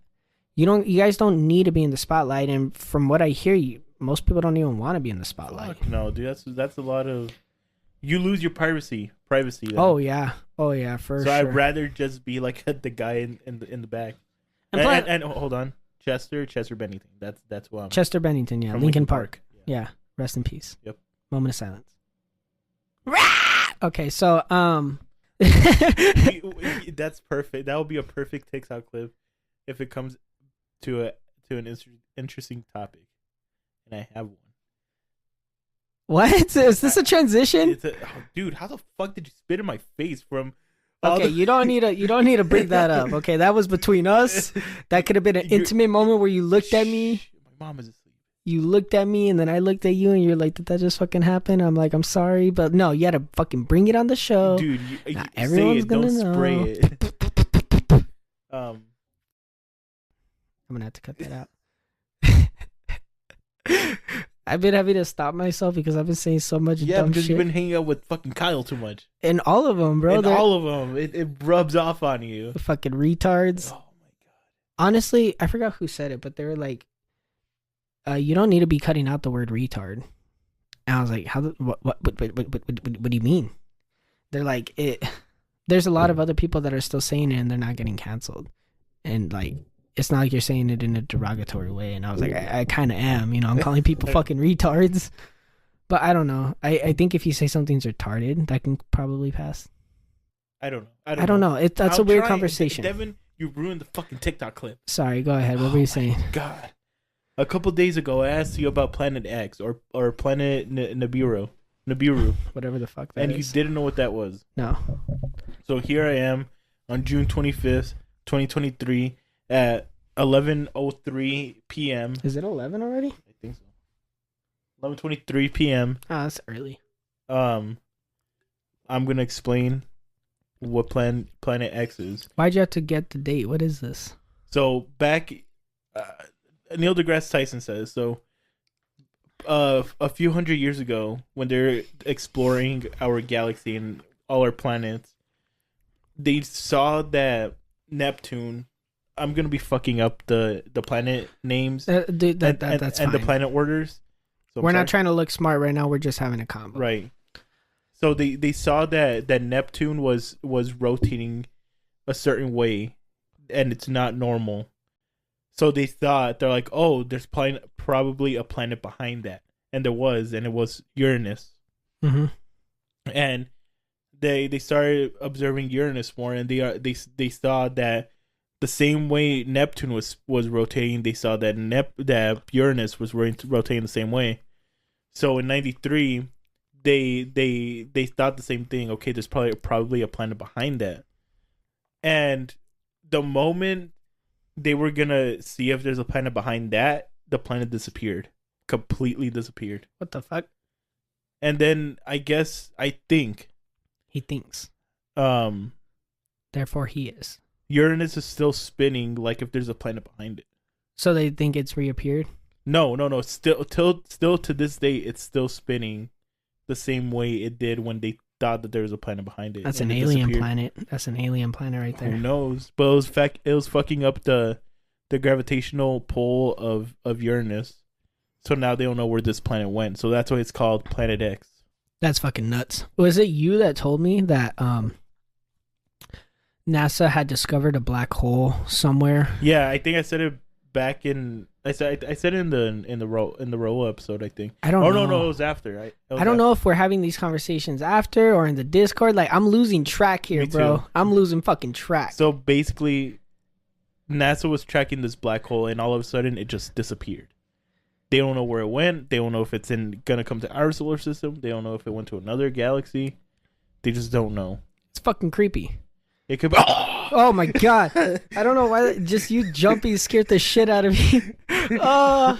You guys don't need to be in the spotlight, and from what I hear, most people don't even want to be in the spotlight. Fuck no, dude. That's a lot of. You lose your privacy. Then. Oh yeah, for sure. So I'd rather just be like the guy in the back. And hold on, Chester Bennington. That's who I'm. Chester Bennington, yeah, From Lincoln Park. Yeah, rest in peace. Yep. Moment of silence. Okay, so that's perfect. That would be a perfect TikTok clip if it comes to an interesting topic, and I have one. What is this a transition? Dude, how the fuck did you spit in my face from? Okay, you don't need to bring that up. Okay, that was between us. That could have been an intimate moment where you looked at me. My mom is asleep. You looked at me and then I looked at you and you're like, did that just fucking happen? I'm like, I'm sorry, but no, you had to fucking bring it on the show. Dude, everyone's gonna know. Spray it. I'm gonna have to cut that out. I've been having to stop myself because I've been saying so much dumb because shit. you've been hanging out with fucking Kyle too much. And all of them, bro. All of them. It rubs off on you. Fucking retards. Oh my god. Honestly, I forgot who said it, but they were like, you don't need to be cutting out the word retard. And I was like, what do you mean? They're like, there's a lot of other people that are still saying it and they're not getting canceled. And like, it's not like you're saying it in a derogatory way. And I was like, I kind of am, I'm calling people fucking retards. But I don't know. I think if you say something's retarded, that can probably pass. I don't know. I don't know. That's a weird conversation. Devin, you ruined the fucking TikTok clip. Sorry, go ahead. What were you saying? God. A couple days ago, I asked you about Planet X or Planet Nibiru, Whatever the fuck that and is. you didn't know what that was. No. So here I am on June 25th, 2023 at 11:03 p.m. Is it 11 already? I think so. 11:23 p.m. Oh, that's early. I'm gonna explain what Planet X is. Why'd you have to get the date? What is this? So back, Neil deGrasse Tyson says so. A few hundred years ago, when they're exploring our galaxy and all our planets, they saw that Neptune. I'm gonna be fucking up the planet names Dude, that's and fine. the planet orders. So We're not trying to look smart right now. We're just having a combo. Right. So they saw that Neptune was rotating a certain way, and it's not normal. So they're like, oh, there's probably a planet behind that, and there was, and it was Uranus. Mm-hmm. And they started observing Uranus more, and they saw that the same way Neptune was rotating, they saw that that Uranus was rotating the same way. So in '93, they thought the same thing. Okay, there's probably a planet behind that. And the moment they were gonna see if there's a planet behind that, the planet disappeared, completely disappeared. What the fuck? And then I think He thinks. um Therefore, he is. Uranus is still spinning, like if there's a planet behind it. So they think it's reappeared? No. Still to this day, it's still spinning the same way it did when they thought that there was a planet behind it. That's and an it alien disappeared. planet. That's an alien planet right there. Who knows? But it was fucking up the gravitational pull of Uranus. So now they don't know where this planet went. So that's why it's called Planet X. That's fucking nuts. Was it you that told me that NASA had discovered a black hole somewhere? Yeah, I think I said it back in. I said it in the roll episode. I think. I don't know. No, it was after. I don't know if we're having these conversations after or in the Discord. Like, I'm losing track here, Me bro. too. I'm losing fucking track. So basically, NASA was tracking this black hole, and all of a sudden, it just disappeared. They don't know where it went. They don't know if it's gonna come to our solar system. They don't know if it went to another galaxy. They just don't know. It's fucking creepy. It could be. Oh my god. I don't know why. Just you jumping scared the shit out of me. Hold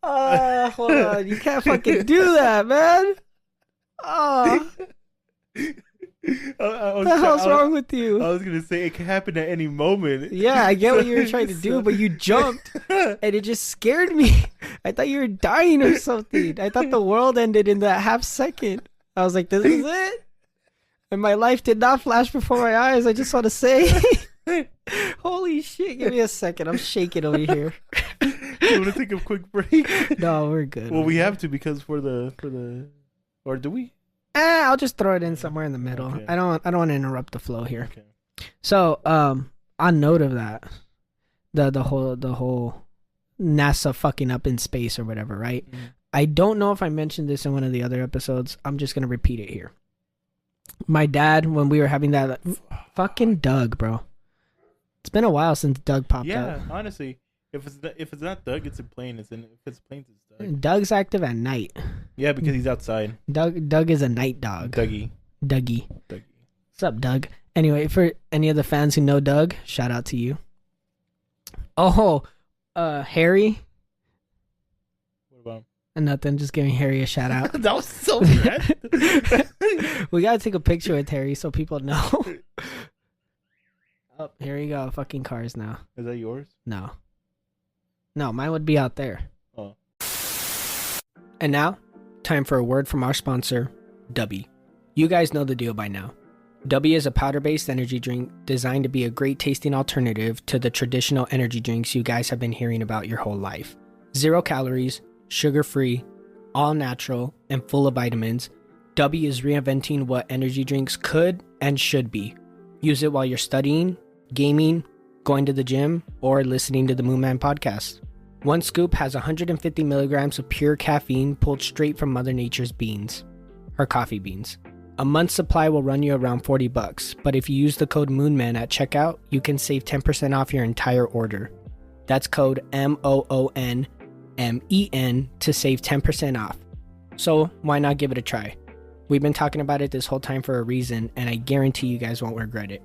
on. You can't fucking do that, man. What the hell's wrong with you? I was gonna say it could happen at any moment. Yeah, I get what you were trying to do, but you jumped and it just scared me. I thought you were dying or something. I thought the world ended in that half second. I was like, this is it? And my life did not flash before my eyes. I just want to say, holy shit, give me a second. I'm shaking over here. You want to take a quick break? No, we're good. Well, we have to because for the, or do we? I'll just throw it in somewhere in the middle. Okay. I don't want to interrupt the flow here. Okay. So, on note of that, the whole NASA fucking up in space or whatever, right? Mm-hmm. I don't know if I mentioned this in one of the other episodes. I'm just gonna repeat it here. My dad, when we were having that, fucking Doug, bro. It's been a while since Doug popped up. Yeah, honestly, if it's not Doug, it's a plane. If it's planes, it's Doug. Doug's active at night. Yeah, because he's outside. Doug is a night dog. Dougie. Dougie. What's up, Doug? Anyway, for any of the fans who know Doug, shout out to you. Oh, Harry. What about him? Nothing, just giving Harry a shout out. That was so bad. We gotta take a picture with Harry so people know. Oh, here you go. Fucking cars now. Is that yours? No, mine would be out there. Oh. And now, time for a word from our sponsor, Dubby. You guys know the deal by now. Dubby is a powder-based energy drink designed to be a great tasting alternative to the traditional energy drinks you guys have been hearing about your whole life. 0 calories, sugar-free, all natural, and full of vitamins, Dubby is reinventing what energy drinks could and should be. Use it while you're studying, gaming, going to the gym, or listening to the Moonman podcast. One scoop has 150 milligrams of pure caffeine pulled straight from Mother Nature's beans, her coffee beans. A month's supply will run you around $40, but if you use the code Moonman at checkout, you can save 10% off your entire order. That's code MOONMEN to save 10% off. So why not give it a try? We've been talking about it this whole time for a reason, and I guarantee you guys won't regret it.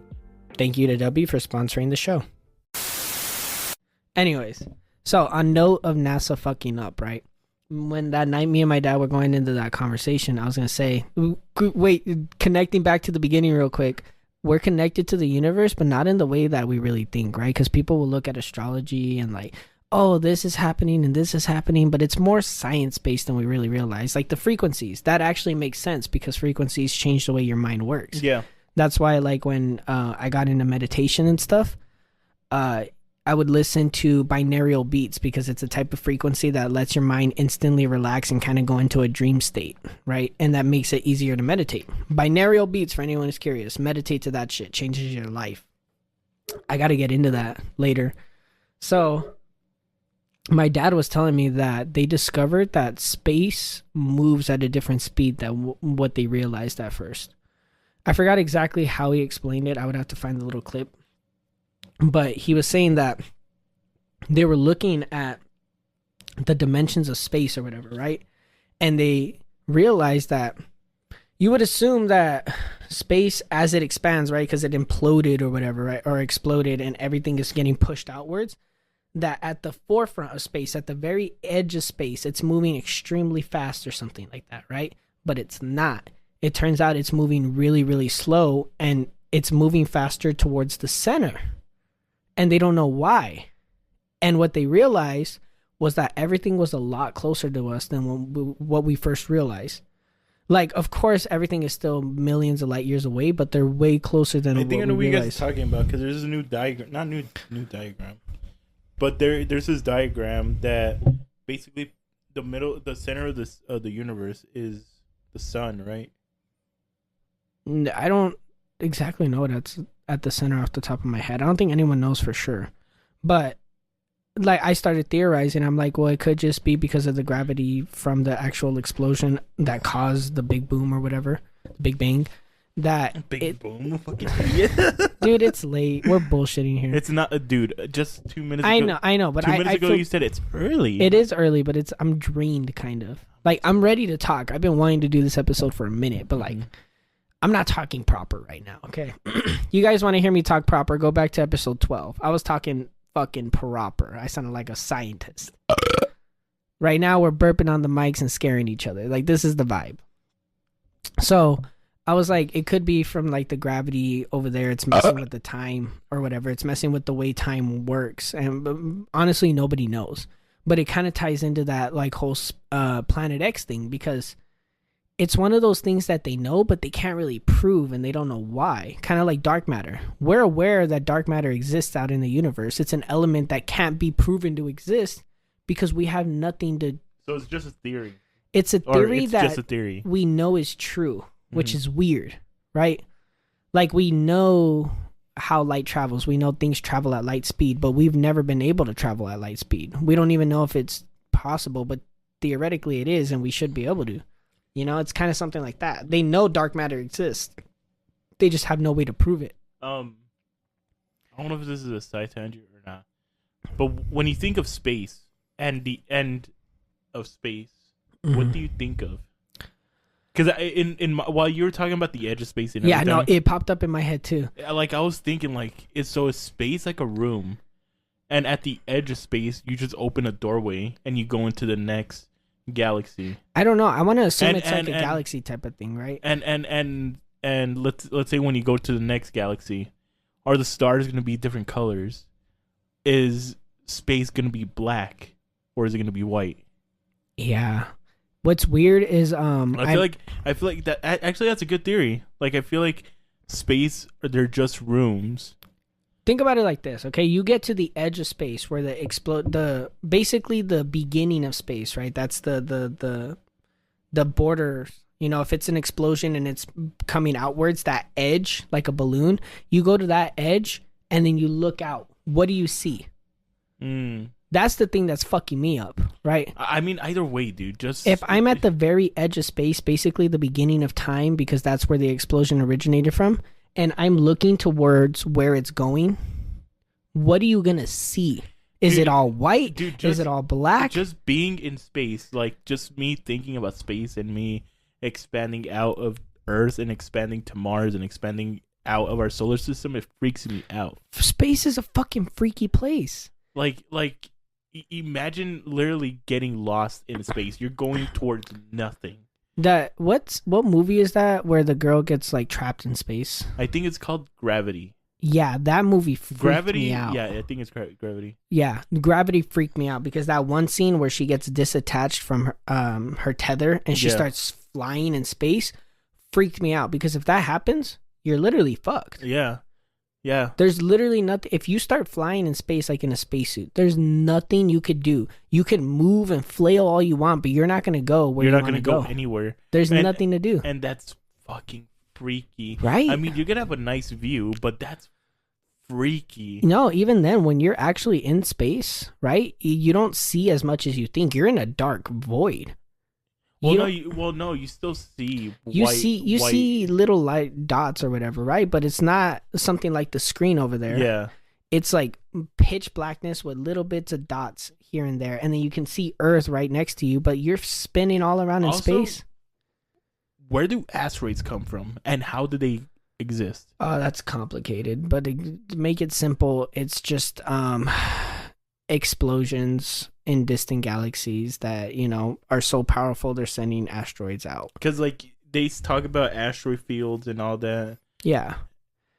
Thank you to W for sponsoring the show. Anyways, so on note of NASA fucking up, right? When that night me and my dad were going into that conversation, I was going to say, wait, connecting back to the beginning real quick, we're connected to the universe, but not in the way that we really think, right? Because people will look at astrology and like, oh, this is happening and this is happening, but it's more science-based than we really realize. Like the frequencies, that actually makes sense because frequencies change the way your mind works. Yeah. That's why, like, when I got into meditation and stuff, I would listen to binaural beats because it's a type of frequency that lets your mind instantly relax and kind of go into a dream state, right? And that makes it easier to meditate. Binaural beats, for anyone who's curious, meditate to that shit, changes your life. I got to get into that later. So my dad was telling me that they discovered that space moves at a different speed than what they realized at first. I forgot exactly how he explained it. I would have to find the little clip. But he was saying that they were looking at the dimensions of space or whatever, right? And they realized that you would assume that space, as it expands, right, because it imploded or whatever, right, or exploded and everything is getting pushed outwards, that at the forefront of space, at the very edge of space, it's moving extremely fast or something like that, right? But it's not. It turns out it's moving really, really slow, and it's moving faster towards the center. And they don't know why. And what they realized was that everything was a lot closer to us than what we first realized. Like, of course, everything is still millions of light years away, but they're way closer than I think I know what you guys are realized. talking about because there's a new diagram, not new diagram, but there's this diagram that basically the center of the universe is the sun, right? I don't exactly know that's at the center off the top of my head. I don't think anyone knows for sure. But like I started theorizing, I'm like, well, it could just be because of the gravity from the actual explosion that caused the big boom or whatever, Big Bang. Big boom, fucking Dude, it's late. We're bullshitting here. It's not a dude. Just 2 minutes. ago, I know, but 2 minutes I ago feel, you said it's early. it is early, but I'm drained kind of. Like I'm ready to talk. I've been wanting to do this episode for a minute, but like I'm not talking proper right now. Okay, you guys want to hear me talk proper? Go back to episode 12. I was talking fucking proper. I sounded like a scientist. Right now we're burping on the mics and scaring each other. Like this is the vibe. So I was like, it could be from like the gravity over there. It's messing with the time or whatever. It's messing with the way time works. And honestly, nobody knows. But it kind of ties into that like whole Planet X thing because it's one of those things that they know, but they can't really prove and they don't know why. Kind of like dark matter. We're aware that dark matter exists out in the universe. It's an element that can't be proven to exist because we have nothing to... So it's just a theory. It's a theory just a theory. we know is true, which is weird, right? Like we know how light travels. We know things travel at light speed, but we've never been able to travel at light speed. We don't even know if it's possible, but theoretically it is, and we should be able to. You know, it's kind of something like that. They know dark matter exists. They just have no way to prove it. I don't know if this is a side tangent or not, but when you think of space and the end of space, what do you think of? Because while you were talking about the edge of space, and Yeah, no, it popped up in my head too. like I was thinking, like is space like a room, and at the edge of space, you just open a doorway and you go into the next galaxy. I don't know. I want to assume And- it's like and- a and- galaxy type of thing, right? And let's say when you go to the next galaxy, are the stars going to be different colors? Is space going to be black, or is it going to be white? Yeah. What's weird is I feel like that actually that's a good theory. Like I feel like space, they're just rooms. think about it like this, okay? You get to the edge of space where basically the beginning of space, right? That's the border. You know, if it's an explosion and it's coming outwards, that edge, like a balloon, you go to that edge and then you look out. What do you see? That's the thing that's fucking me up, right? I mean, either way, dude. Just if I'm at the very edge of space, basically the beginning of time, because that's where the explosion originated from, and I'm looking towards where it's going, what are you gonna see? Is it all white? Dude, is it all black? Just being in space, like just me thinking about space and me expanding out of Earth and expanding to Mars and expanding out of our solar system, it freaks me out. Space is a fucking freaky place. Like imagine literally getting lost in space. You're going towards nothing. What movie is that where the girl gets like trapped in space? I think it's called Gravity. Yeah, that movie freaked me out. Yeah, I think it's Gravity. Yeah, Gravity freaked me out because that one scene where she gets disattached from her tether and she starts flying in space freaked me out, because if that happens, you're literally fucked. Yeah. There's literally nothing. If you start flying in space like in a spacesuit, there's nothing you could do. You could move and flail all you want, but you're not going to go where you're you not want to go go anywhere. There's nothing to do. And that's fucking freaky. Right? I mean, you're going to have a nice view, but that's freaky. No, even then, when you're actually in space, right? You don't see as much as you think. You're in a dark void. Well, you still see. You see little light dots or whatever, right? But it's not something like the screen over there. Yeah. It's like pitch blackness with little bits of dots here and there, and then you can see Earth right next to you, but you're spinning all around in space. Where do asteroids come from, and how do they exist? Oh, that's complicated, but to make it simple, it's just explosions in distant galaxies that, you know, are so powerful they're sending asteroids out. Because like they talk about asteroid fields and all that. Yeah.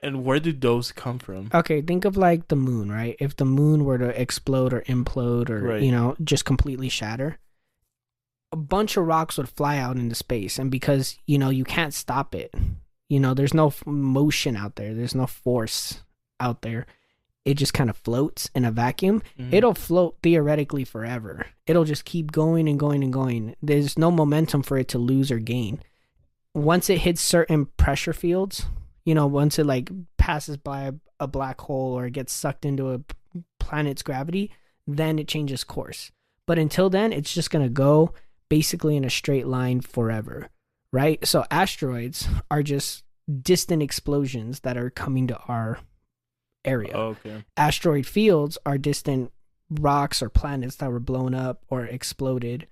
And where do those come from? Okay, think of like the moon, right? If the moon were to explode or implode or, Right. you know, just completely shatter, a bunch of rocks would fly out into space. And because, you know, you can't stop it, you know, there's no motion out there, there's no force out there. It just kind of floats in a vacuum. Mhm. It'll float theoretically forever. It'll just keep going and going and going. There's no momentum for it to lose or gain. Once it hits certain pressure fields, you know, once it like passes by a black hole or it gets sucked into a planet's gravity, then it changes course. But until then, it's just going to go basically in a straight line forever, right? So asteroids are just distant explosions that are coming to our area. Oh, okay. Asteroid fields are distant rocks or planets that were blown up or exploded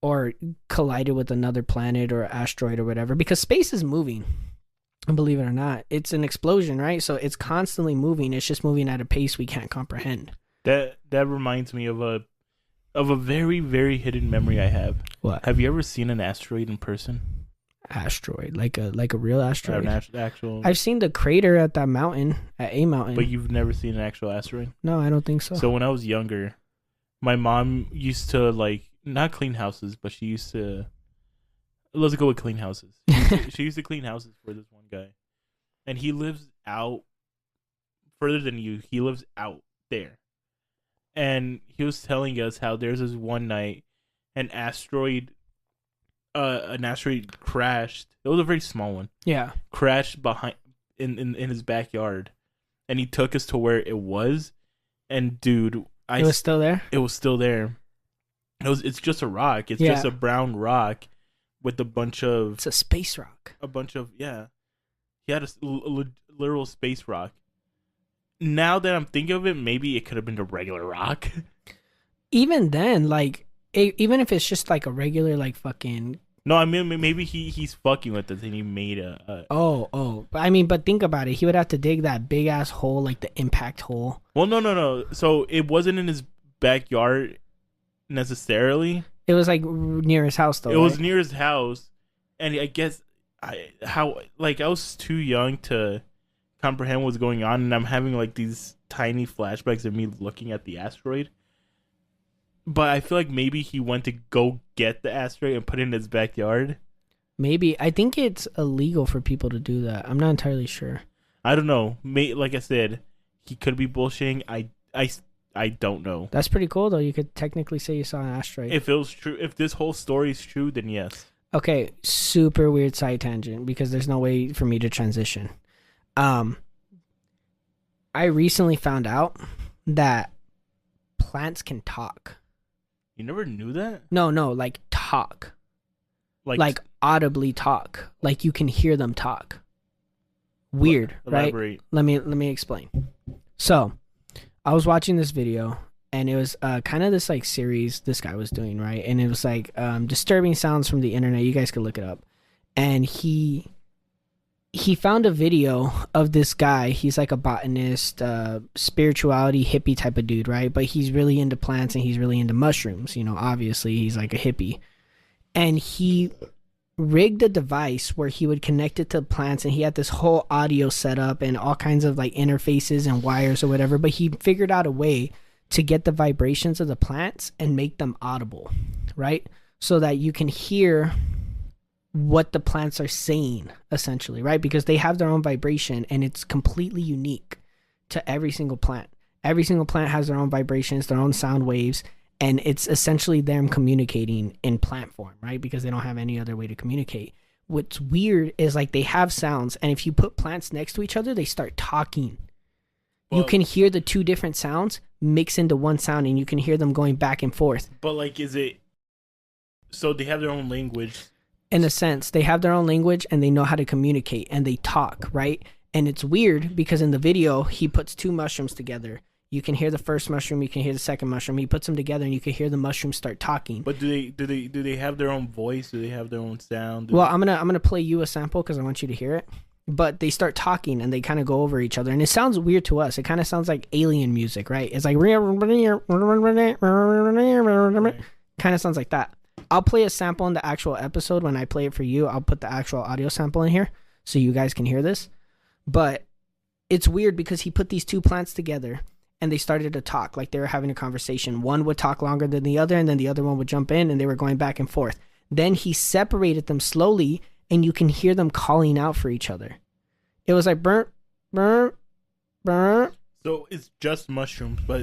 or collided with another planet or asteroid or whatever, because space is moving. And believe it or not, it's an explosion, right? So it's constantly moving. It's just moving at a pace we can't comprehend. That reminds me of a very, very hidden memory I have. What? Have you ever seen an asteroid in person? Asteroid, like a real asteroid. An actual. I've seen the crater at that mountain, at a mountain. But you've never seen an actual asteroid? No, I don't think so. So when I was younger, my mom used to like not clean houses, but she used to. Let's go with clean houses. She used to clean houses for this one guy, and he lives out further than you. He lives out there, and he was telling us how there's this one night an asteroid crashed. It was a very small one. Yeah. Crashed behind in his backyard, and he took us to where it was. And dude, It was still there? It was still there. It's just a rock. It's just a brown rock with a bunch of. It's a space rock. Yeah. He had a literal space rock. Now that I'm thinking of it, maybe it could have been a regular rock. Even then, like, even if it's just like a regular, like, fucking. No, I mean maybe he's fucking with it and he made a. Oh, but I mean, but think about it. He would have to dig that big ass hole, like the impact hole. Well, no. So it wasn't in his backyard necessarily. It was like near his house, though. It was near his house, and I guess I was too young to comprehend what's going on, and I'm having like these tiny flashbacks of me looking at the asteroid. But I feel like maybe he went to go get the asteroid and put it in his backyard. Maybe. I think it's illegal for people to do that. I'm not entirely sure. I don't know. Like I said, he could be bullshitting. I don't know. That's pretty cool, though. You could technically say you saw an asteroid. If it was true, if this whole story is true, then yes. Okay, super weird side tangent because there's no way for me to transition. I recently found out that plants can talk. You never knew that? No, like talk. Like audibly talk. Like you can hear them talk. Weird, Elaborate. right? Let me explain. So, I was watching this video and it was kind of this like series this guy was doing, right? And it was like disturbing sounds from the internet. You guys could look it up. And he found a video of this guy. He's like a botanist, spirituality hippie type of dude, right? But he's really into plants and he's really into mushrooms. You know, obviously he's like a hippie. And he rigged a device where he would connect it to plants, and he had this whole audio setup and all kinds of like interfaces and wires or whatever. But he figured out a way to get the vibrations of the plants and make them audible, right? So that you can hear what the plants are saying, essentially, right? Because they have their own vibration and it's completely unique to every single plant. Every single plant has their own vibrations, their own sound waves, and it's essentially them communicating in plant form, right? Because they don't have any other way to communicate. What's weird is like they have sounds, and if you put plants next to each other, they start talking. You Well- can hear the two different sounds mix into one sound, and you can hear them going back and forth. But like, is it? So they have their own language. In a sense, they have their own language and they know how to communicate and they talk, right? And it's weird because in the video, he puts two mushrooms together. You can hear the first mushroom, you can hear the second mushroom. He puts them together and you can hear the mushrooms start talking. But do they have their own voice? Do they have their own sound? Well, I'm gonna play you a sample because I want you to hear it. But they start talking and they kind of go over each other, and it sounds weird to us. It kind of sounds like alien music, right? It's like kind of sounds like that. I'll play a sample in the actual episode when I play it for you. I'll put the actual audio sample in here so you guys can hear this. But it's weird because he put these two plants together and they started to talk like they were having a conversation. One would talk longer than the other, and then the other one would jump in, and they were going back and forth. Then he separated them slowly, and you can hear them calling out for each other. It was like burnt, burnt, burnt. So it's just mushrooms, but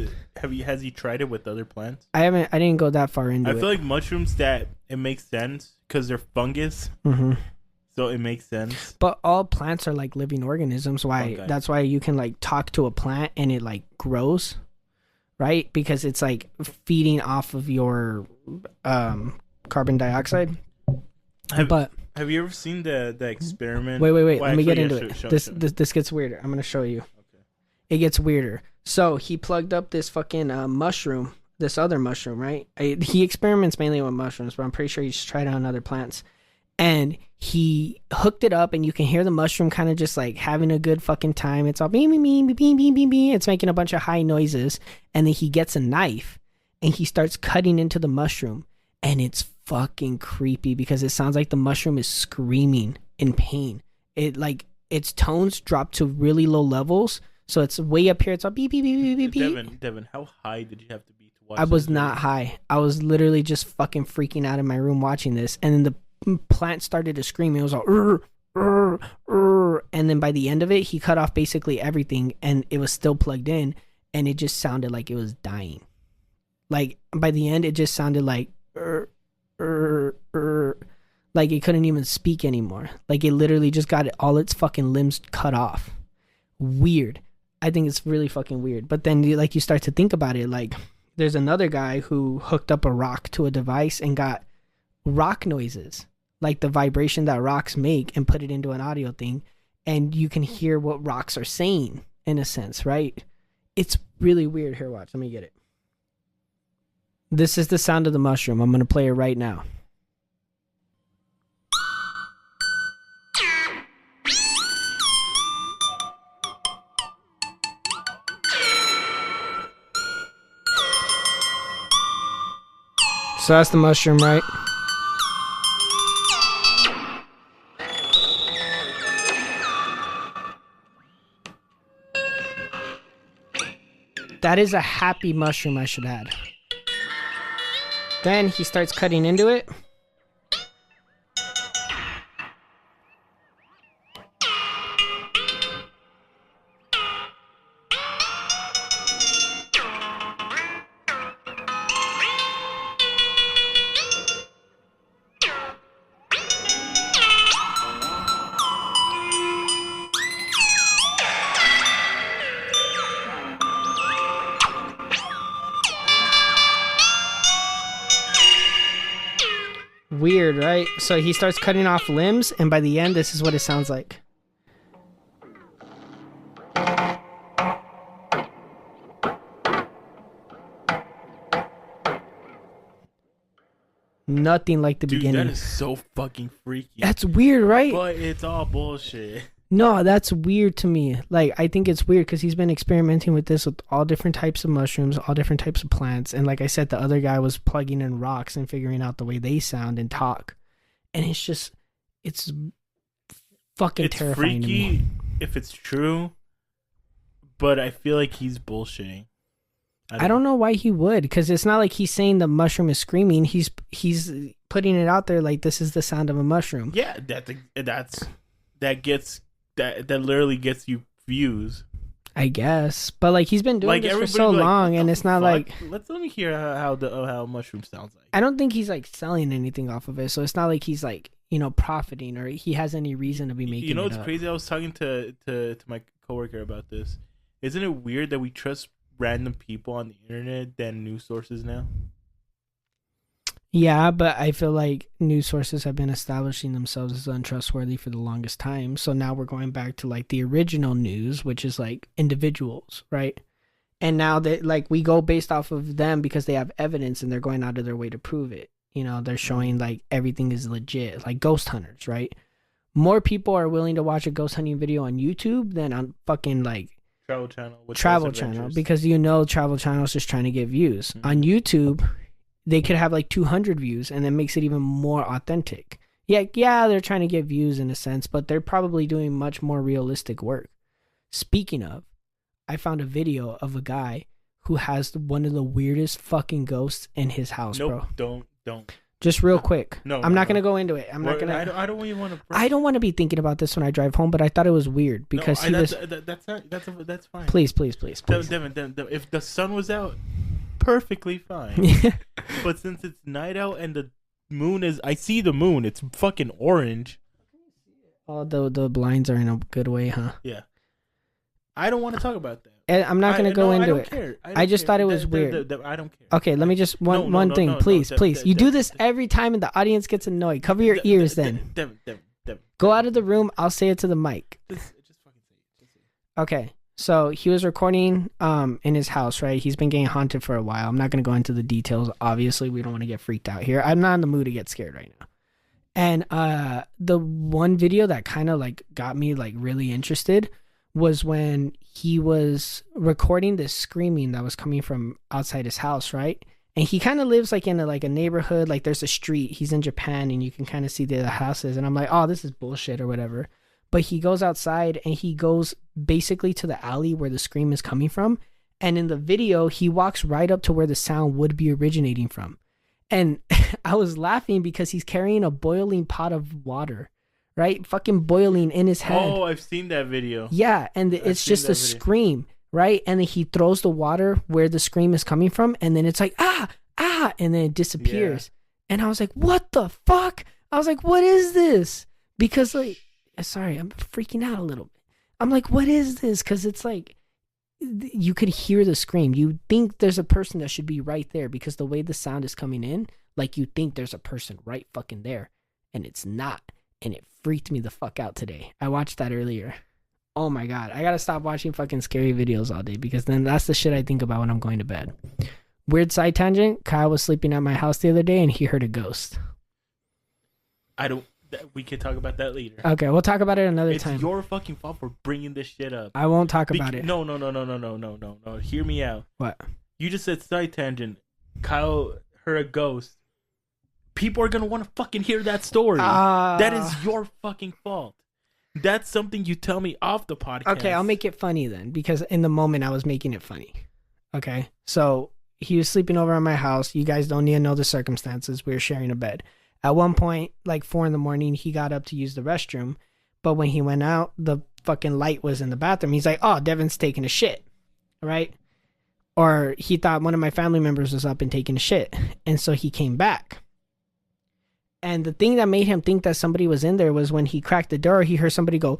has he tried it with other plants? I didn't go that far into it. I feel like mushrooms that it makes sense because they're fungus, so it makes sense. But all plants are like living organisms. Okay. That's why you can like talk to a plant and it like grows, right? Because it's like feeding off of your carbon dioxide. Have you ever seen the experiment? Wait. Well, Let me get actually, into yeah, it. This gets weirder. I'm gonna show you. Okay. It gets weirder. So he plugged up this fucking mushroom, this other mushroom, right? He experiments mainly with mushrooms, but I'm pretty sure he's tried it on other plants. And he hooked it up, and you can hear the mushroom kind of just like having a good fucking time. It's all beep, beep, beep, beep, beep, beep, beep. It's making a bunch of high noises. And then he gets a knife and he starts cutting into the mushroom. And it's fucking creepy because it sounds like the mushroom is screaming in pain. It like its tones drop to really low levels. So it's way up here. It's all beep, beep, beep, beep, beep. Devin, how high did you have to be to watch I was this not video? high. I was literally just fucking freaking out in my room watching this. And then the plant started to scream. It was all, and then by the end of it, he cut off basically everything and it was still plugged in. And it just sounded like it was dying. Like by the end, it just sounded like, like it couldn't even speak anymore. Like it literally just got all its fucking limbs cut off. Weird. I think it's really fucking weird. But then you start to think about it, like there's another guy who hooked up a rock to a device and got rock noises, like the vibration that rocks make, and put it into an audio thing, and you can hear what rocks are saying in a sense, right? It's really weird. Here, watch. Let me get it. This is the sound of the mushroom. I'm going to play it right now. So that's the mushroom, right? That is a happy mushroom, I should add. Then he starts cutting into it. Weird, right? So he starts cutting off limbs, and by the end, this is what it sounds like. Nothing like the Dude, beginning. that is so fucking freaky. That's weird, right? But it's all bullshit. No, that's weird to me. Like, I think it's weird because he's been experimenting with this with all different types of mushrooms, all different types of plants. And like I said, the other guy was plugging in rocks and figuring out the way they sound and talk. And it's just, it's fucking It's terrifying to freaky me. if it's true, but I feel like he's bullshitting. I don't know why he would, because it's not like he's saying the mushroom is screaming. He's putting it out there like this is the sound of a mushroom. Yeah, that literally gets you views. I guess, but like he's been doing this for so everybody be like, long, "What and the it's not fuck?" like let me hear how mushroom sounds like. I don't think he's like selling anything off of it, so it's not like he's like profiting or he has any reason to be making. You know it what's up. crazy? I was talking to my coworker about this, Isn't it weird that we trust random people on the internet than news sources now? Yeah, but I feel like news sources have been establishing themselves as untrustworthy for the longest time. So now we're going back to like the original news, which is like individuals, right? And now that like we go based off of them because they have evidence and they're going out of their way to prove it. You know, they're showing like everything is legit, like ghost hunters, right? More people are willing to watch a ghost hunting video on YouTube than on fucking like Travel Channel. With Travel Ghost Channel, Adventures. because you know Travel Channel is just trying to get views. On YouTube, they could have like 200 views, and that makes it even more authentic. Yeah, they're trying to get views in a sense, but they're probably doing much more realistic work. Speaking of, I found a video of a guy who has one of the weirdest fucking ghosts in his house, Nope, bro. don't. Just real quick. No, I'm not no. gonna go into it. I'm not gonna. I don't even want to. I don't want to be thinking about this when I drive home, but I thought it was weird because he was. That's fine. Please. Devin, if the sun was out, perfectly fine. But since it's night out and the moon is, I see the moon. It's fucking orange. Oh, the blinds are in a good way, huh? Yeah. I don't want to talk about that. And I'm not gonna go into I it. Care. I just thought it was weird. I don't care. Okay, let me just one thing, please. You do this every time, and the audience gets annoyed. Cover your ears, then. Devin. Go out of the room. I'll say it to the mic. Just fucking say it. Okay, so he was recording in his house, right? He's been getting haunted for a while. I'm not gonna go into the details. Obviously, we don't want to get freaked out here. I'm not in the mood to get scared right now. And the one video that kind of like got me like really interested was when he was recording this screaming that was coming from outside his house, right? And he kind of lives like in a neighborhood, like there's a street. He's in Japan and you can kind of see the houses. And I'm like, oh, this is bullshit or whatever. But he goes outside and he goes basically to the alley where the scream is coming from. And in the video, he walks right up to where the sound would be originating from. And I was laughing because he's carrying a boiling pot of water, right? Fucking boiling in his head. Oh, I've seen that video. Yeah, and it's just a scream, right? And then he throws the water where the scream is coming from, and then it's like, ah, and then it disappears. Yeah. And I was like, what the fuck? I was like, what is this? Because, like, sorry, I'm freaking out a little bit. I'm like, what is this? Because it's like, you could hear the scream. You think there's a person that should be right there because the way the sound is coming in, like you think there's a person right fucking there, and it's not. And it freaked me the fuck out today. I watched that earlier. Oh my god, I gotta stop watching fucking scary videos all day because then that's the shit I think about when I'm going to bed. Weird side tangent. Kyle was sleeping at my house the other day and he heard a ghost. We can talk about that later. Okay, we'll talk about it another time. It's your fucking fault for bringing this shit up. I won't talk about it. No. Hear me out. What? You just said side tangent. Kyle heard a ghost. People are gonna want to fucking hear that story. That is your fucking fault. That's something you tell me off the podcast. Okay, I'll make it funny then because in the moment I was making it funny. Okay, so he was sleeping over at my house. You guys don't need to know the circumstances. We were sharing a bed. At one point, like 4 a.m, he got up to use the restroom. But when he went out, the fucking light was in the bathroom. He's like, oh, Devin's taking a shit, right? Or he thought one of my family members was up and taking a shit. And so he came back. And the thing that made him think that somebody was in there was when he cracked the door, he heard somebody go,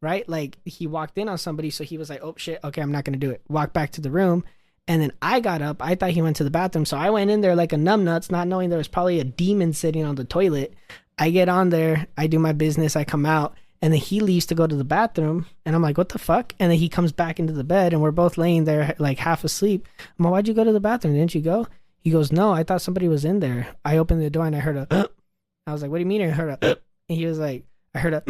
right? Like he walked in on somebody. So he was like, oh shit, okay, I'm not going to do it. Walked back to the room. And then I got up. I thought he went to the bathroom. So I went in there like a numbnuts, not knowing there was probably a demon sitting on the toilet. I get on there. I do my business. I come out. And then he leaves to go to the bathroom. And I'm like, what the fuck? And then he comes back into the bed. And we're both laying there like half asleep. I'm like, why'd you go to the bathroom? Didn't you go? He goes, no, I thought somebody was in there. I opened the door and I heard a I was like, what do you mean I heard a And he was like, I heard a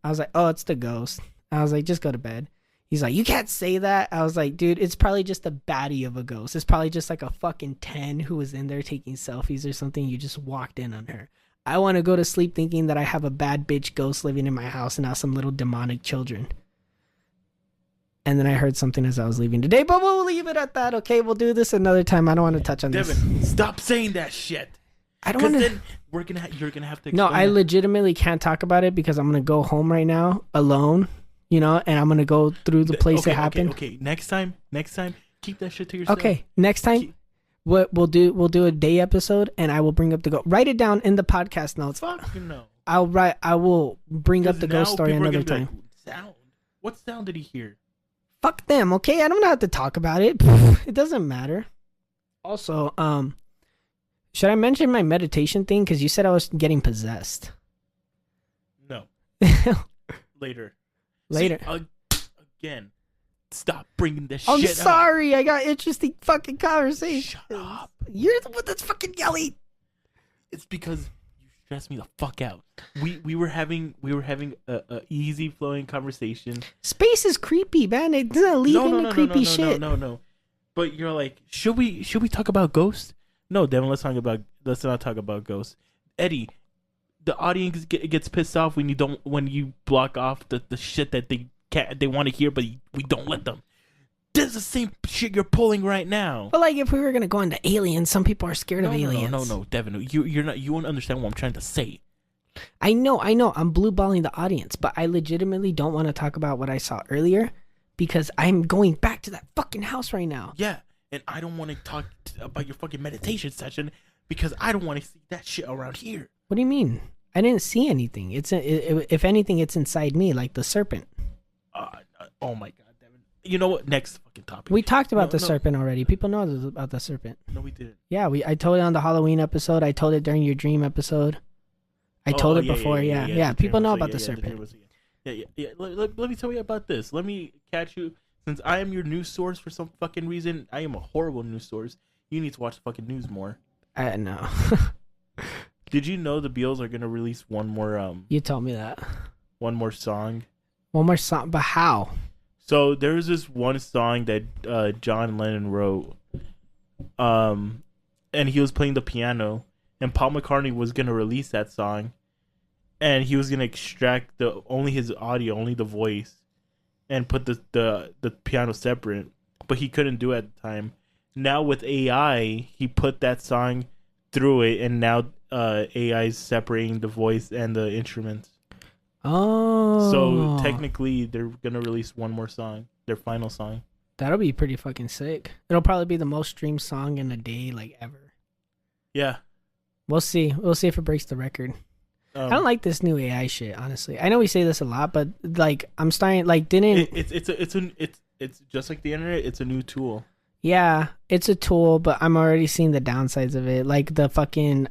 I was like, oh, it's the ghost. I was like, just go to bed. He's like, you can't say that. I was like, dude, it's probably just a baddie of a ghost. It's probably just like a fucking 10 who was in there taking selfies or something. You just walked in on her. I want to go to sleep thinking that I have a bad bitch ghost living in my house and not some little demonic children. And then I heard something as I was leaving today, but we'll leave it at that. Okay, we'll do this another time. I don't want to touch on Devin, this. stop saying that shit. I don't want to. Then you're gonna have to. No, I legitimately can't talk about it because I'm gonna go home right now alone. You know, and I'm gonna go through the place it happened. Okay. Next time, keep that shit to yourself. Okay, next time, what we'll do a day episode, and I will bring up the ghost. Write it down in the podcast notes. Fuck no. I will bring up the ghost story another time. Like, sound. What sound did he hear? Fuck them, okay? I don't have to talk about it. It doesn't matter. Also, should I mention my meditation thing? Because you said I was getting possessed. No. Later. Later. See, again. Stop bringing this shit I'm up. sorry. I got interesting fucking conversation. Shut up. You're the one that's fucking yelling. It's because you stress me the fuck out. We were having a easy flowing conversation. Space is creepy, man. It doesn't lead into creepy shit. No. But you're like, should we talk about ghosts? No, Devin, let's not talk about ghosts. Eddie, the audience gets pissed off when you block off the shit that they want to hear, but we don't let them. This is the same shit you're pulling right now. But like, if we were gonna go into aliens, some people are scared of aliens. No, Devin, you won't understand what I'm trying to say. I know. I'm blue balling the audience, but I legitimately don't want to talk about what I saw earlier because I'm going back to that fucking house right now. Yeah, and I don't want to talk about your fucking meditation session because I don't want to see that shit around here. What do you mean? I didn't see anything. If anything, it's inside me, like the serpent. Oh my god, Devin. You know what? Next fucking topic. We talked about the serpent already. People know about the serpent. No, we didn't. Yeah, I told it on the Halloween episode. I told it during your dream episode. I told it before. Yeah. People know about the serpent. Yeah. Let me tell you about this. Let me catch you. Since I am your news source for some fucking reason, I am a horrible news source. You need to watch the fucking news more. I know. Did you know the Beatles are gonna release one more You told me that. one more song? One more song, but how? So there's this one song that John Lennon wrote, and he was playing the piano, and Paul McCartney was gonna release that song, and he was gonna extract only his audio, only the voice, and put the piano separate, but he couldn't do it at the time. Now with AI, he put that song through it, and now AI is separating the voice and the instruments. Oh. So technically, they're gonna release one more song, their final song. That'll be pretty fucking sick. It'll probably be the most streamed song in a day, like ever. Yeah. We'll see. We'll see if it breaks the record. I don't like this new AI shit, honestly. I know we say this a lot, but like, I'm starting like it's just like the internet. It's a new tool. Yeah, it's a tool, but I'm already seeing the downsides of it, like the fucking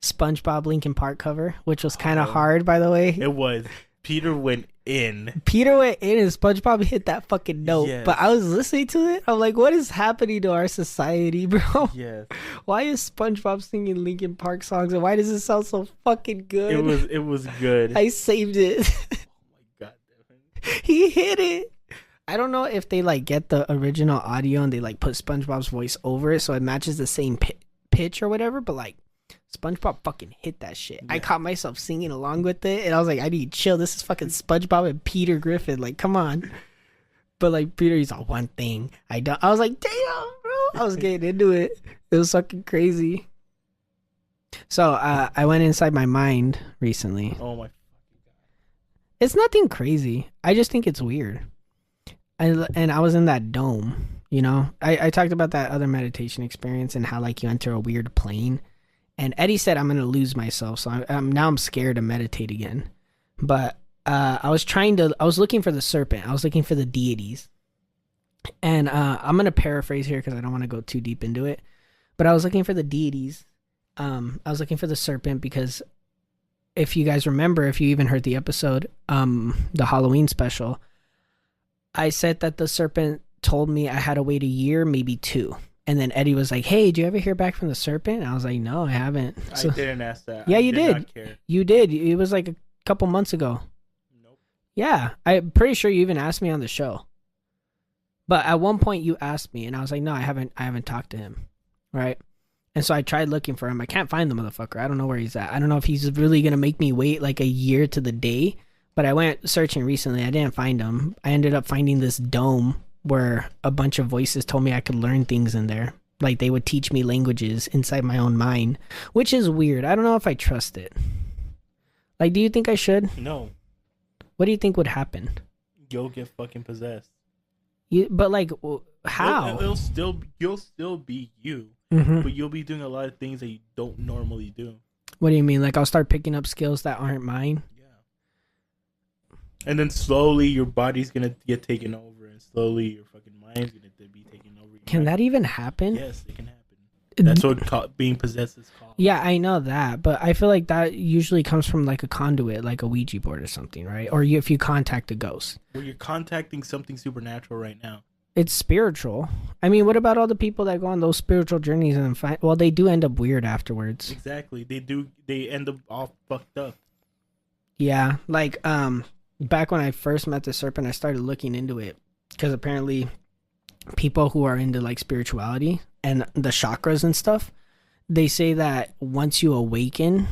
SpongeBob Linkin Park cover, which was kind of hard, by the way. It was. Peter went in, and SpongeBob hit that fucking note. Yes. But I was listening to it. I'm like, what is happening to our society, bro? Yes. Why is SpongeBob singing Linkin Park songs, and why does it sound so fucking good? It was good. I saved it. Oh my god, Devin. He hit it. I don't know if they like get the original audio and they like put SpongeBob's voice over it so it matches the same pitch or whatever, but like SpongeBob fucking hit that shit. Yeah. I caught myself singing along with it and I was like, I need to chill. This is fucking SpongeBob and Peter Griffin. Like, come on. But like Peter, he's all one thing. I was like, damn, bro. I was getting into it. It was fucking crazy. So I went inside my mind recently. Oh my fucking god. It's nothing crazy. I just think it's weird. And I was in that dome, you know. I talked about that other meditation experience and how like you enter a weird plane. And Eddie said I'm gonna lose myself, so I'm scared to meditate again. But I was looking for the serpent. I was looking for the deities. And I'm gonna paraphrase here because I don't want to go too deep into it. But I was looking for the deities. I was looking for the serpent because if you guys remember, if you even heard the episode, the Halloween special, I said that the serpent told me I had to wait a year, maybe 2. And then Eddie was like, hey, do you ever hear back from the serpent? And I was like, no, I haven't. So, I didn't ask that. Yeah, you did. Not care. You did. It was like a couple months ago. Nope. Yeah, I'm pretty sure you even asked me on the show. But at one point you asked me and I was like, no, I haven't talked to him. Right? And so I tried looking for him. I can't find the motherfucker. I don't know where he's at. I don't know if he's really going to make me wait like a year to the day. But I went searching recently. I didn't find him. I ended up finding this dome where a bunch of voices told me I could learn things in there. Like they would teach me languages inside my own mind, which is weird. I don't know if I trust it. Like, do you think I should? No. What do you think would happen? You'll get fucking possessed. But like, how? You'll still be you, Mm-hmm. but you'll be doing a lot of things that you don't normally do. What do you mean? Like I'll start picking up skills that aren't mine? And then slowly your body's gonna get taken over, and slowly your fucking mind's gonna be taken over. Can that even happen? Yes, it can happen. That's what being possessed is called. Yeah, I know that, but I feel like that usually comes from like a conduit, like a Ouija board or something, right? Or if you contact a ghost. Well, you're contacting something supernatural right now. It's spiritual. I mean, what about all the people that go on those spiritual journeys and find? Well, they do end up weird afterwards. Exactly, they do. They end up all fucked up. Yeah, like back when I first met the serpent, I started looking into it because apparently people who are into like spirituality and the chakras and stuff, they say that once you awaken,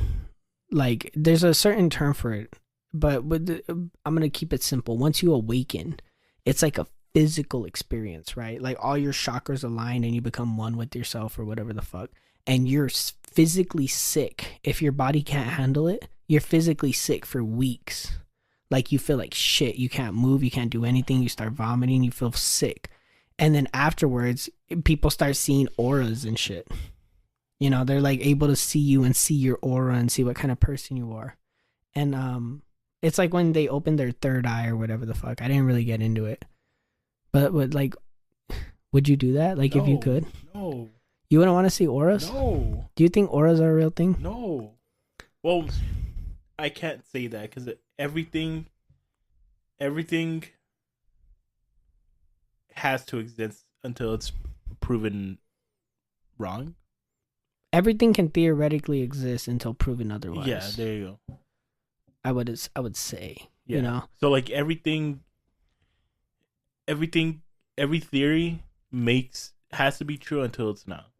like there's a certain term for it, but I'm gonna keep it simple. Once you awaken, it's like a physical experience, right? Like all your chakras align and you become one with yourself or whatever the fuck, and you're physically sick. If your body can't handle it, you're physically sick for weeks. Like you feel like shit, you can't move, you can't do anything, you start vomiting, you feel sick. And then afterwards, people start seeing auras and shit. You know, they're like able to see you and see your aura and see what kind of person you are. And it's like when they open their third eye or whatever the fuck. I didn't really get into it. But like, would you do that? Like, if you could? No. You wouldn't want to see auras? No. Do you think auras are a real thing? No. Well, I can't say that because everything has to exist until it's proven wrong. Everything can theoretically exist until proven otherwise. Yeah, there you go. I would say, Yeah. you know. So like every theory has to be true until it's not.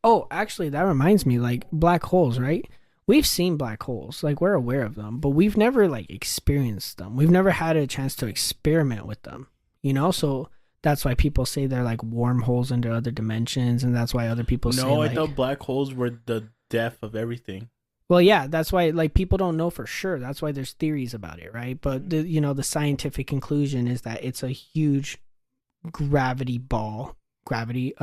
Oh, actually, that reminds me, like black holes, right? We've seen black holes, like we're aware of them, but we've never like experienced them. We've never had a chance to experiment with them, you know? So that's why people say they're like wormholes into other dimensions, and that's why other people say No, I like, thought black holes were the death of everything. well, yeah, that's why like people don't know for sure. That's why there's theories about it, right? But the scientific conclusion is that it's a huge gravity ball. Gravity.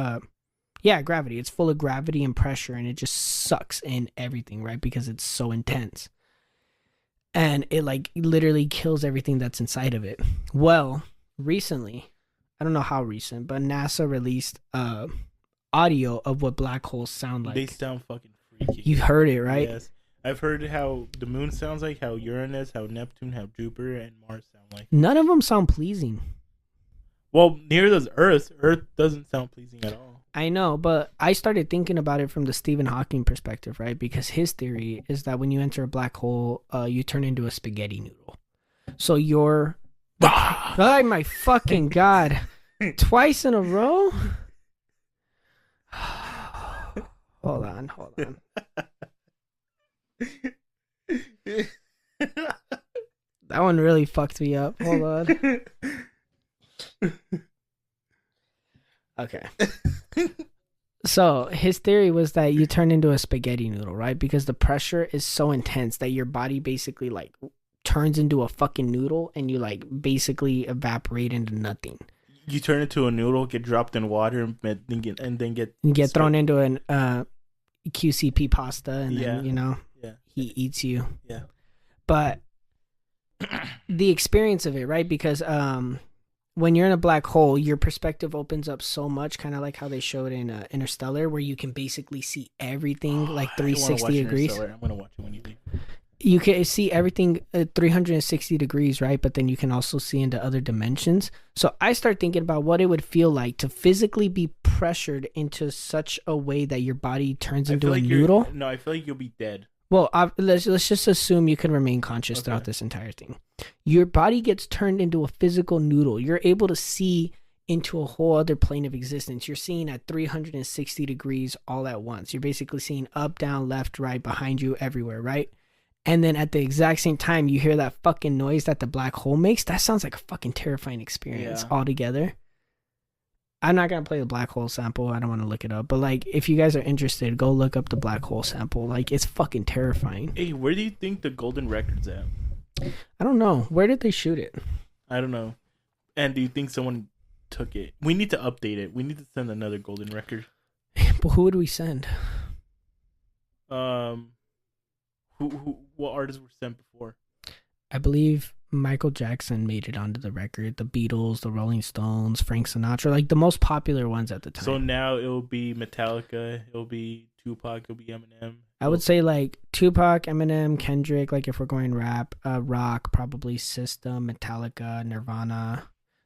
It's full of gravity and pressure, and it just sucks in everything, right? Because it's so intense. And it like literally kills everything that's inside of it. Well, recently, I don't know how recent, but NASA released audio of what black holes sound like. They sound fucking freaky. You heard it, right? Yes. I've heard how the moon sounds like, how Uranus, how Neptune, how Jupiter, and Mars sound like. None of them sound pleasing. Well, near the Earth doesn't sound pleasing at all. I know, but I started thinking about it from the Stephen Hawking perspective, right? Because his theory is that when you enter a black hole, you turn into a spaghetti noodle. So you're... Oh, my fucking God. Twice in a row? Hold on. That one really fucked me up. Hold on. Okay. So his theory was that you turn into a spaghetti noodle, right? Because the pressure is so intense that your body basically like turns into a fucking noodle, and you like basically evaporate into nothing. You turn into a noodle, get dropped in water, and then get thrown into an QCP pasta, and then he eats you. Yeah. But the experience of it, right? Because when you're in a black hole, your perspective opens up so much, kind of like how they showed in Interstellar, where you can basically see everything like 360 degrees. I'm gonna watch it when you leave. You can see everything 360 degrees, right? But then you can also see into other dimensions. So I start thinking about what it would feel like to physically be pressured into such a way that your body turns into a noodle. No, I feel like you'll be dead. Well, let's just assume you can remain conscious throughout this entire thing. Your body gets turned into a physical noodle. You're able to see into a whole other plane of existence. You're seeing at 360 degrees all at once. You're basically seeing up, down, left, right, behind you, everywhere, right? And then at the exact same time, you hear that fucking noise that the black hole makes. That sounds like a fucking terrifying experience altogether. I'm not going to play the black hole sample. I don't want to look it up. But, like, if you guys are interested, go look up the black hole sample. Like, it's fucking terrifying. Hey, where do you think the golden record's at? I don't know. Where did they shoot it? I don't know. And do you think someone took it? We need to update it. We need to send another golden record. But who would we send? What artists were sent before? I believe Michael Jackson made it onto the record. The Beatles, the Rolling Stones, Frank Sinatra, like the most popular ones at the time. So now it'll be Metallica, it'll be Tupac, it'll be Eminem. I would say like Tupac, Eminem, Kendrick, like if we're going rap, rock, probably System, Metallica, Nirvana,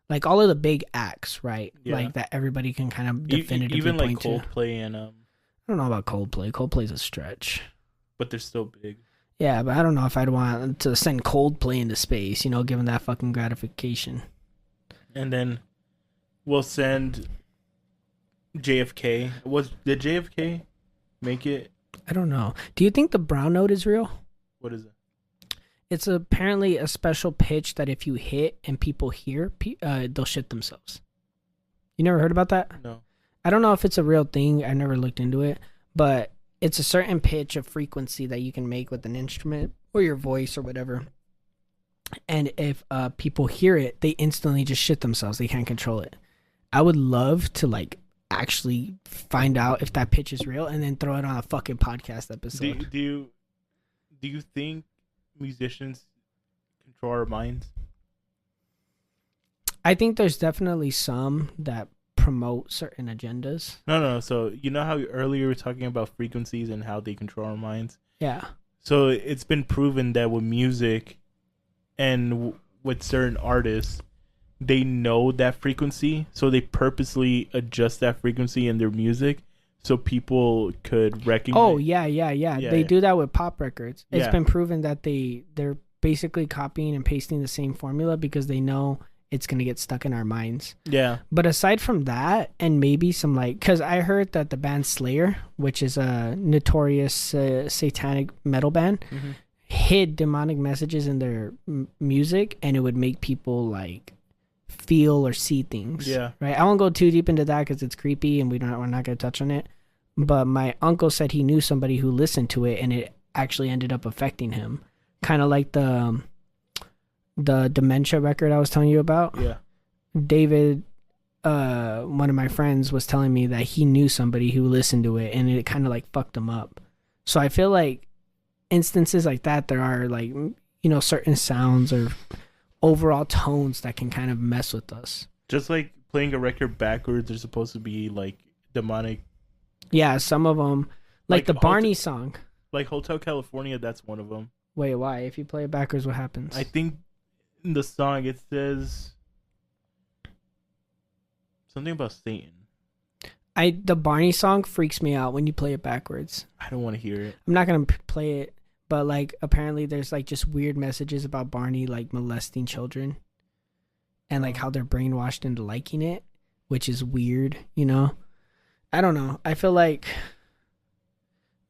like all of the big acts, right? Yeah. Like that everybody can kind of definitively even like point to. Coldplay and I don't know about Coldplay. Coldplay's a stretch. but they're still big. Yeah, but I don't know if I'd want to send Coldplay into space, you know, given that fucking gratification. And then we'll send JFK. Did JFK make it? I don't know. Do you think the brown note is real? What is it? It's apparently a special pitch that if you hit and people hear, they'll shit themselves. You never heard about that? No. I don't know if it's a real thing. I never looked into it, but it's a certain pitch of frequency that you can make with an instrument or your voice or whatever. And if people hear it, they instantly just shit themselves. They can't control it. I would love to like actually find out if that pitch is real and then throw it on a fucking podcast episode. Do you think musicians control our minds? I think there's definitely some that promote certain agendas. No. So you know how earlier we were talking about frequencies and how they control our minds? Yeah. So it's been proven that with music and with certain artists, they know that frequency, so they purposely adjust that frequency in their music so people could recognize. Oh, yeah. They do that with pop records. It's Yeah. been proven that they're basically copying and pasting the same formula because they know it's going to get stuck in our minds. Yeah. But aside from that, and maybe some like, because I heard that the band Slayer, which is a notorious satanic metal band, hid demonic messages in their music, and it would make people like feel or see things. Yeah. Right. I won't go too deep into that because it's creepy and we're not going to touch on it. But my uncle said he knew somebody who listened to it and it actually ended up affecting him. Kind of like the dementia record I was telling you about. Yeah. David, one of my friends, was telling me that he knew somebody who listened to it and it kind of like fucked him up. So I feel like instances like that, there are like, you know, certain sounds or overall tones that can kind of mess with us. Just like playing a record backwards, there's supposed to be like demonic. Yeah, some of them, like the Barney song. Like Hotel California, that's one of them. Wait, why? If you play it backwards, what happens? I think in the song it says something about Satan. The Barney song freaks me out when you play it backwards. I don't want to hear it. I'm not gonna play it, but like apparently there's like just weird messages about Barney like molesting children, and like how they're brainwashed into liking it, which is weird. You know, I don't know. I feel like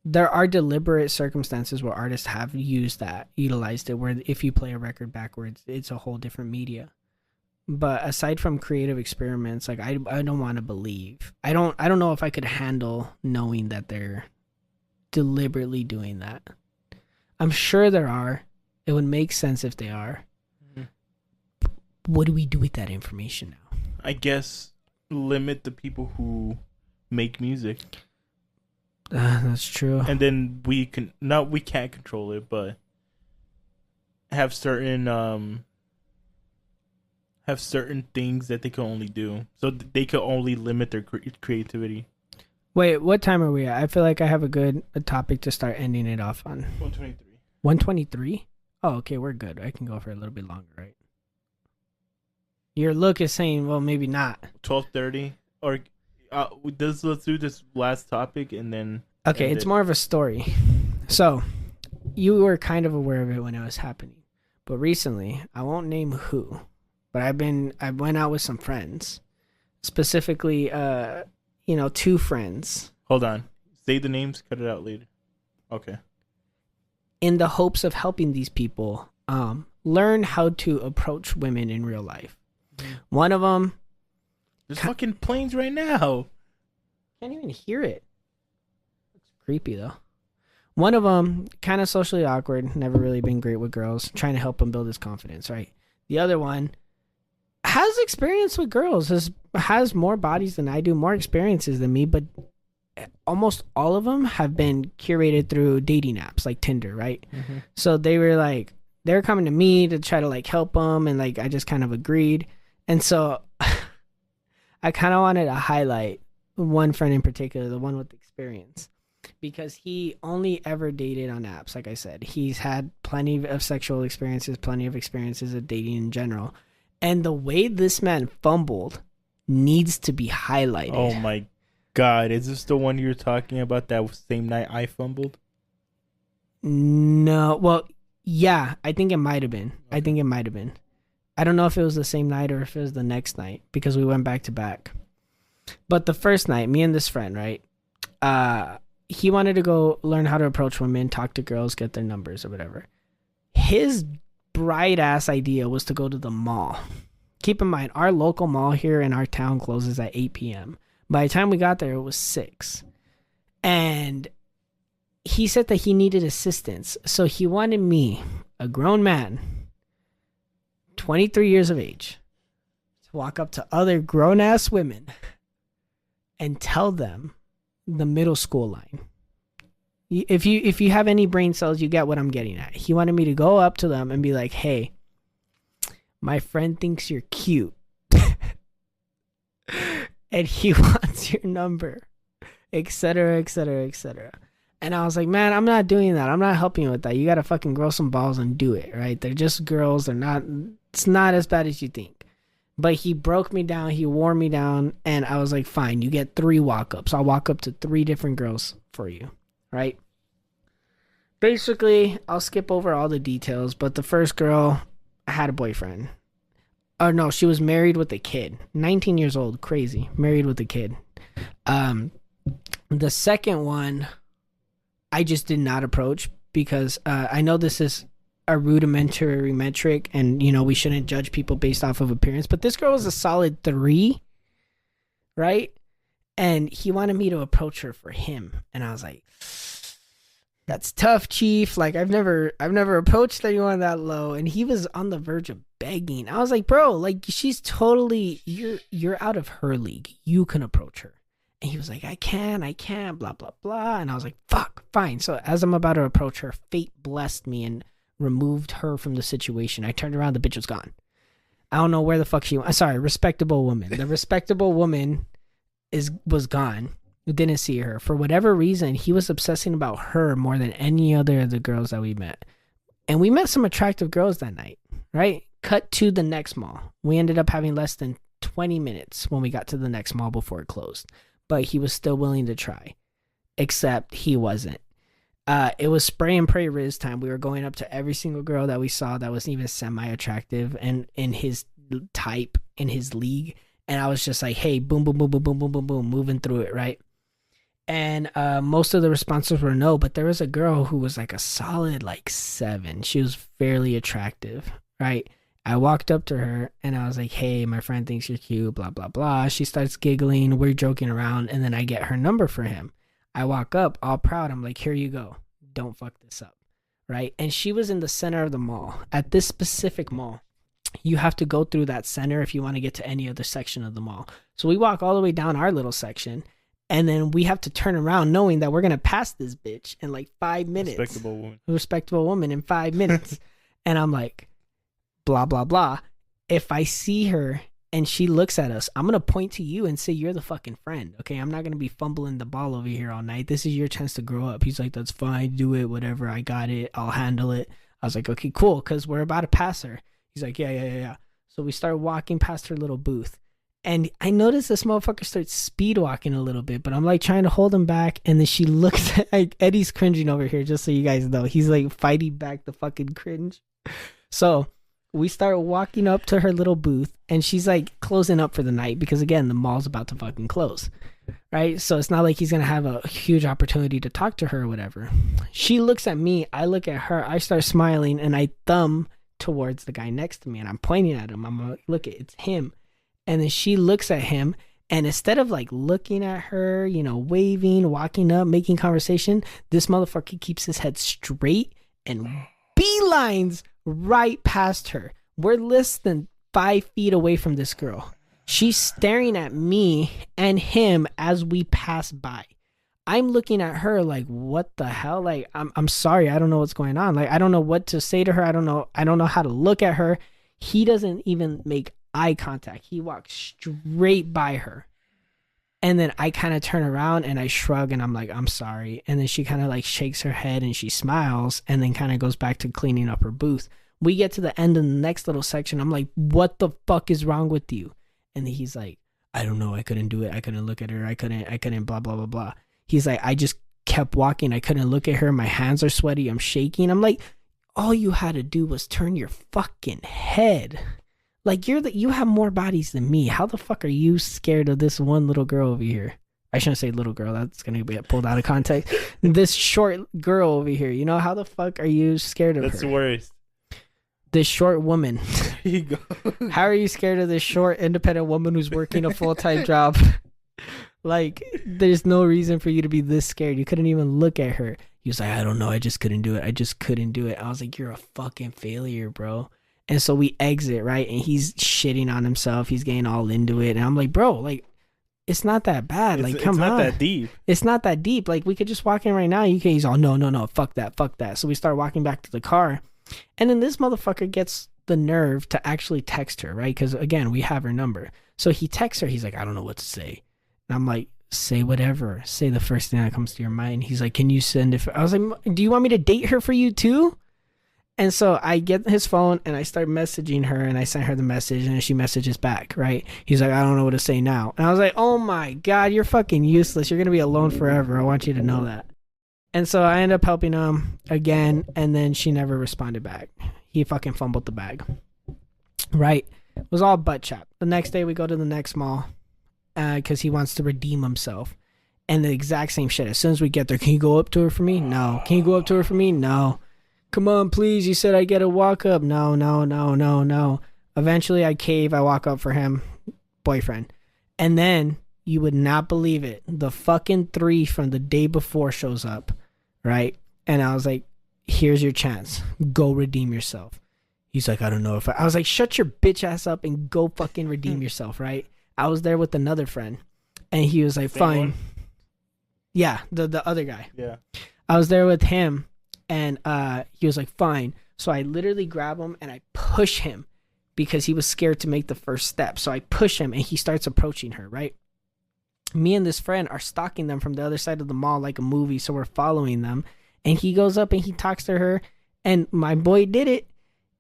there are deliberate circumstances where artists have utilized it, where if you play a record backwards, it's a whole different media. But aside from creative experiments, like I don't want to believe. I don't know if I could handle knowing that they're deliberately doing that. I'm sure there are. It would make sense if they are. Mm-hmm. What do we do with that information now? I guess limit the people who make music. That's true. And then we can't control it, but have certain things that they can only do, so they can only limit their creativity. Wait, what time are we at? I feel like I have a topic to start ending it off on. 123. 123? Oh, okay, we're good. I can go for a little bit longer, right? Your look is saying, well, maybe not. 12:30, or let's do this last topic and then. Okay, it's more of a story. So, you were kind of aware of it when it was happening, but recently, I won't name who, but I went out with some friends, specifically, 2 friends. Hold on, say the names, cut it out later. Okay. In the hopes of helping these people learn how to approach women in real life. Mm-hmm. One of them. There's fucking planes right now. Can't even hear it. It's creepy though. One of them, kind of socially awkward, never really been great with girls, trying to help him build his confidence, right? The other one has experience with girls, has more bodies than I do, more experiences than me, but almost all of them have been curated through dating apps like Tinder, right? Mm-hmm. So they they're coming to me to try to like help them, and like I just kind of agreed. And so I kind of wanted to highlight one friend in particular, the one with experience, because he only ever dated on apps. Like I said, he's had plenty of sexual experiences, plenty of experiences of dating in general. And the way this man fumbled needs to be highlighted. Oh my God. Is this the one you were talking about that same night I fumbled? No. Well, yeah, I think it might have been. I think it might have been. I don't know if it was the same night or if it was the next night, because we went back to back. But the first night, me and this friend, right? He wanted to go learn how to approach women, talk to girls, get their numbers or whatever. His bright ass idea was to go to the mall. Keep in mind, our local mall here in our town closes at 8 p.m. By the time we got there, it was 6. And he said that he needed assistance. So he wanted me, a grown man, 23 years of age, to walk up to other grown ass women and tell them the middle school line. If you have any brain cells, you get what I'm getting at. He wanted me to go up to them and be like, hey, my friend thinks you're cute. And he wants your number, etc., etc., etc. And I was like, man, I'm not doing that. I'm not helping you with that. You got to fucking grow some balls and do it, right? They're just girls. It's not as bad as you think. But he broke me down. He wore me down. And I was like, fine, you get 3 walk-ups. I'll walk up to 3 different girls for you, right? Basically, I'll skip over all the details. But the first girl, I had a boyfriend. Oh, no, she was married with a kid. 19 years old. Crazy. Married with a kid. The second one, I just did not approach because I know this is a rudimentary metric and, you know, we shouldn't judge people based off of appearance. But this girl was a solid 3, right? And he wanted me to approach her for him. And I was like, that's tough, Chief. Like, I've never approached anyone that low. And he was on the verge of begging. I was like, bro, like, she's totally, you're out of her league. You can approach her. And he was like, I can't, blah, blah, blah. And I was like, fuck, fine. So as I'm about to approach her, fate blessed me and removed her from the situation. I turned around, the bitch was gone. I don't know where the fuck she went. Sorry, respectable woman. The respectable woman was gone. Didn't see her. For whatever reason, he was obsessing about her more than any other of the girls that we met. And we met some attractive girls that night, right? Cut to the next mall. We ended up having less than 20 minutes when we got to the next mall before it closed. But he was still willing to try. Except he wasn't. It was spray and pray Riz time. We were going up to every single girl that we saw that wasn't even semi-attractive and in his type, in his league. And I was just like, hey, boom, boom, boom, boom, boom, boom, boom, boom, moving through it, right? And most of the responses were no, but there was a girl who was like a solid like 7. She was fairly attractive, right? I walked up to her and I was like, hey, my friend thinks you're cute, blah, blah, blah. She starts giggling. We're joking around. And then I get her number for him. I walk up all proud. I'm like, here you go. Don't fuck this up, right? And she was in the center of the mall. At this specific mall, you have to go through that center if you want to get to any other section of the mall. So we walk all the way down our little section. And then we have to turn around knowing that we're going to pass this bitch in like 5 minutes. Respectable woman in 5 minutes. And I'm like, blah, blah, blah. If I see her and she looks at us, I'm going to point to you and say, you're the fucking friend. Okay. I'm not going to be fumbling the ball over here all night. This is your chance to grow up. He's like, that's fine. Do it. Whatever. I got it. I'll handle it. I was like, okay, cool. Cause we're about to pass her. He's like, yeah. So we start walking past her little booth. And I noticed this motherfucker starts speed walking a little bit, but I'm like trying to hold him back. And then she looks at, like, Eddie's cringing over here, just so you guys know. He's like fighting back the fucking cringe. So we start walking up to her little booth and she's like closing up for the night because, again, the mall's about to fucking close. Right. So it's not like he's going to have a huge opportunity to talk to her or whatever. She looks at me. I look at her. I start smiling and I thumb towards the guy next to me and I'm pointing at him. I'm like, look, it's him. And then she looks at him, and instead of like looking at her, you know, waving, walking up, making conversation, this motherfucker keeps his head straight and beelines right past her. We're less than 5 feet away from this girl. She's staring at me and him as we pass by. I'm looking at her like, what the hell? Like, I'm sorry, I don't know what's going on. Like, I don't know what to say to her. I don't know how to look at her. He doesn't even make eye contact. He walks straight by her. And then I kind of turn around and I shrug and I'm like, I'm sorry. And then she kind of like shakes her head and she smiles and then kind of goes back to cleaning up her booth. We get to the end of the next little section. I'm like, what the fuck is wrong with you? And then he's like, I don't know. I couldn't do it. I couldn't look at her. I couldn't blah, blah, blah, blah. He's like, I just kept walking. I couldn't look at her. My hands are sweaty. I'm shaking. I'm like, all you had to do was turn your fucking head. Like, you have more bodies than me. How the fuck are you scared of this one little girl over here? I shouldn't say little girl. That's going to be pulled out of context. This short girl over here. You know, how the fuck are you scared of her? That's the worst. This short woman. There you go. How are you scared of this short, independent woman who's working a full-time job? Like, there's no reason for you to be this scared. You couldn't even look at her. He was like, I don't know. I just couldn't do it. I just couldn't do it. I was like, you're a fucking failure, bro. And so we exit, right? And he's shitting on himself. He's getting all into it. And I'm like, bro, like, it's not that bad. Like, come on. It's not that deep. It's not that deep. Like, we could just walk in right now. He's all, no, fuck that. So we start walking back to the car. And then this motherfucker gets the nerve to actually text her, right? Because, again, we have her number. So he texts her. He's like, I don't know what to say. And I'm like, say whatever. Say the first thing that comes to your mind. He's like, can you send it? I was like, do you want me to date her for you too? And so I get his phone and I start messaging her and I sent her the message and she messages back, right? He's like, I don't know what to say now. And I was like, oh my God, you're fucking useless. You're going to be alone forever. I want you to know that. And so I end up helping him again. And then she never responded back. He fucking fumbled the bag. Right? It was all butt chop. The next day we go to the next mall because he wants to redeem himself. And the exact same shit. As soon as we get there, can you go up to her for me? No. Can you go up to her for me? No. Come on, please. You said I get a walk up. No. Eventually I cave. I walk up for him. Boyfriend. And then you would not believe it. The fucking 3 from the day before shows up. Right? And I was like, here's your chance. Go redeem yourself. He's like, I don't know if I was like, shut your bitch ass up and go fucking redeem yourself. Right? I was there with another friend. And he was like, fine. One? Yeah. The other guy. Yeah. I was there with him. And he was like, fine. So I literally grab him and I push him because he was scared to make the first step. So I push him and he starts approaching her, right? Me and this friend are stalking them from the other side of the mall like a movie. So we're following them. And he goes up and he talks to her. And my boy did it.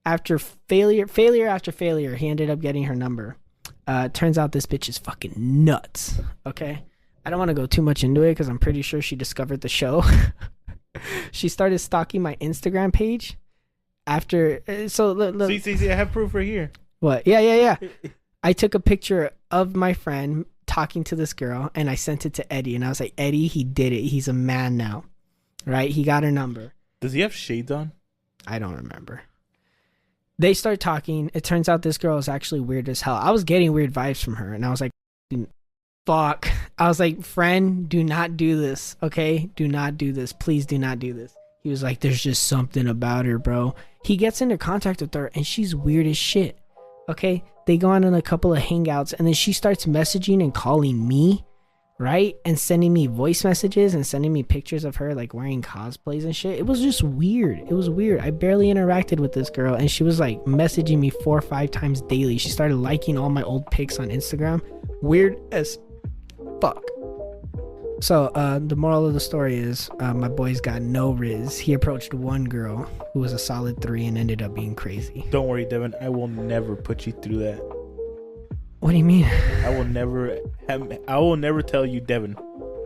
After failure after failure, he ended up getting her number. Turns out this bitch is fucking nuts. Okay? I don't want to go too much into it because I'm pretty sure she discovered the show. She started stalking my Instagram page after. So look. See, I have proof right here. What? Yeah. I took a picture of my friend talking to this girl and I sent it to Eddie and I was like, Eddie, he did it. He's a man now, right? He got her number. Does he have shades on? I don't remember. They start talking. It turns out this girl is actually weird as hell. I was getting weird vibes from her and I was like, fuck. I was like, friend, do not do this, okay? Do not do this. Please do not do this. He was like, there's just something about her, bro. He gets into contact with her and she's weird as shit, okay? They go on a couple of hangouts and then she starts messaging and calling me, right? And sending me voice messages and sending me pictures of her like wearing cosplays and shit. It was just weird. It was weird. I barely interacted with this girl and she was like messaging me 4 or 5 times daily. She started liking all my old pics on Instagram. Weird as fuck. So the moral of the story is my boy's got no riz. He approached one girl who was a solid 3 and ended up being crazy. Don't worry, Devin. I will never put you through that. What do you mean? I will never tell you, Devin,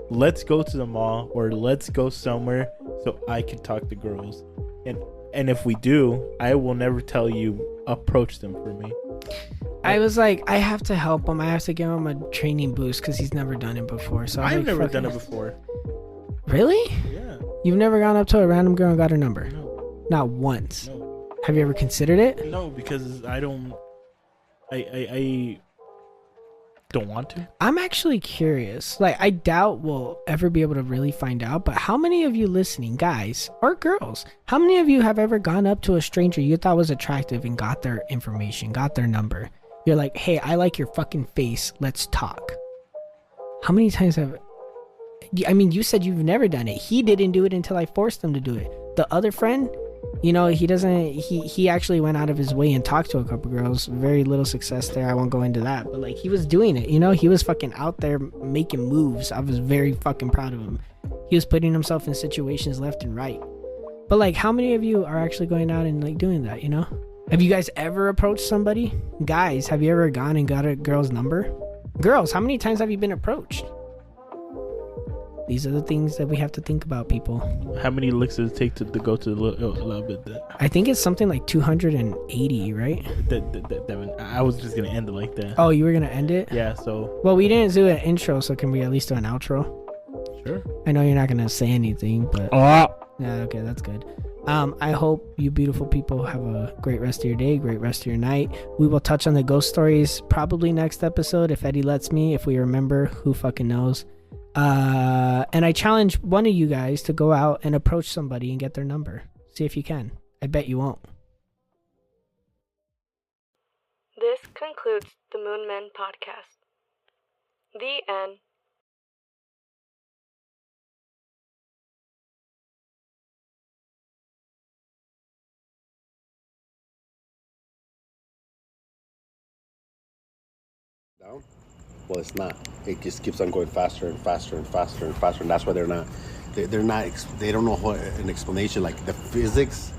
let's go to the mall or let's go somewhere so I can talk to girls. And if we do, I will never tell you approach them for me. I was like, I have to help him. I have to give him a training boost because he's never done it before. So I've never done it before. Really? Yeah. You've never gone up to a random girl and got her number? No. Not once? No. Have you ever considered it? No, because I don't want to. I'm actually curious. Like, I doubt we'll ever be able to really find out, but how many of you listening, guys or girls, how many of you have ever gone up to a stranger you thought was attractive and got their information, got their number? You're like, hey, I like your fucking face. Let's talk. How many times have I mean, you said you've never done it. He didn't do it until I forced him to do it. The other friend, you know, he actually went out of his way and talked to a couple girls. Very little success there. I won't go into that. But like, he was doing it, you know, he was fucking out there making moves. I was very fucking proud of him. He was putting himself in situations left and right. But like, how many of you are actually going out and like doing that, you know? Have you guys ever approached somebody? Guys, have you ever gone and got a girl's number? Girls, how many times have you been approached? These are the things that we have to think about, people. How many licks does it take to go to a little bit? I think it's something like 280, right? I was just gonna end it like that. Oh, you were gonna end it? Yeah. So. Well, we didn't do an intro, so can we at least do an outro? Sure. I know you're not gonna say anything, but yeah, okay, that's good. I hope you beautiful people have a great rest of your day, great rest of your night. We will touch on the ghost stories probably next episode if Eddie lets me, if we remember, who fucking knows. And I challenge one of you guys to go out and approach somebody and get their number. See if you can. I bet you won't. This concludes the Moon Men podcast. The end. Down? Well, it's not. It just keeps on going faster and faster and faster and faster, and that's why they're not. They don't know an explanation like the physics.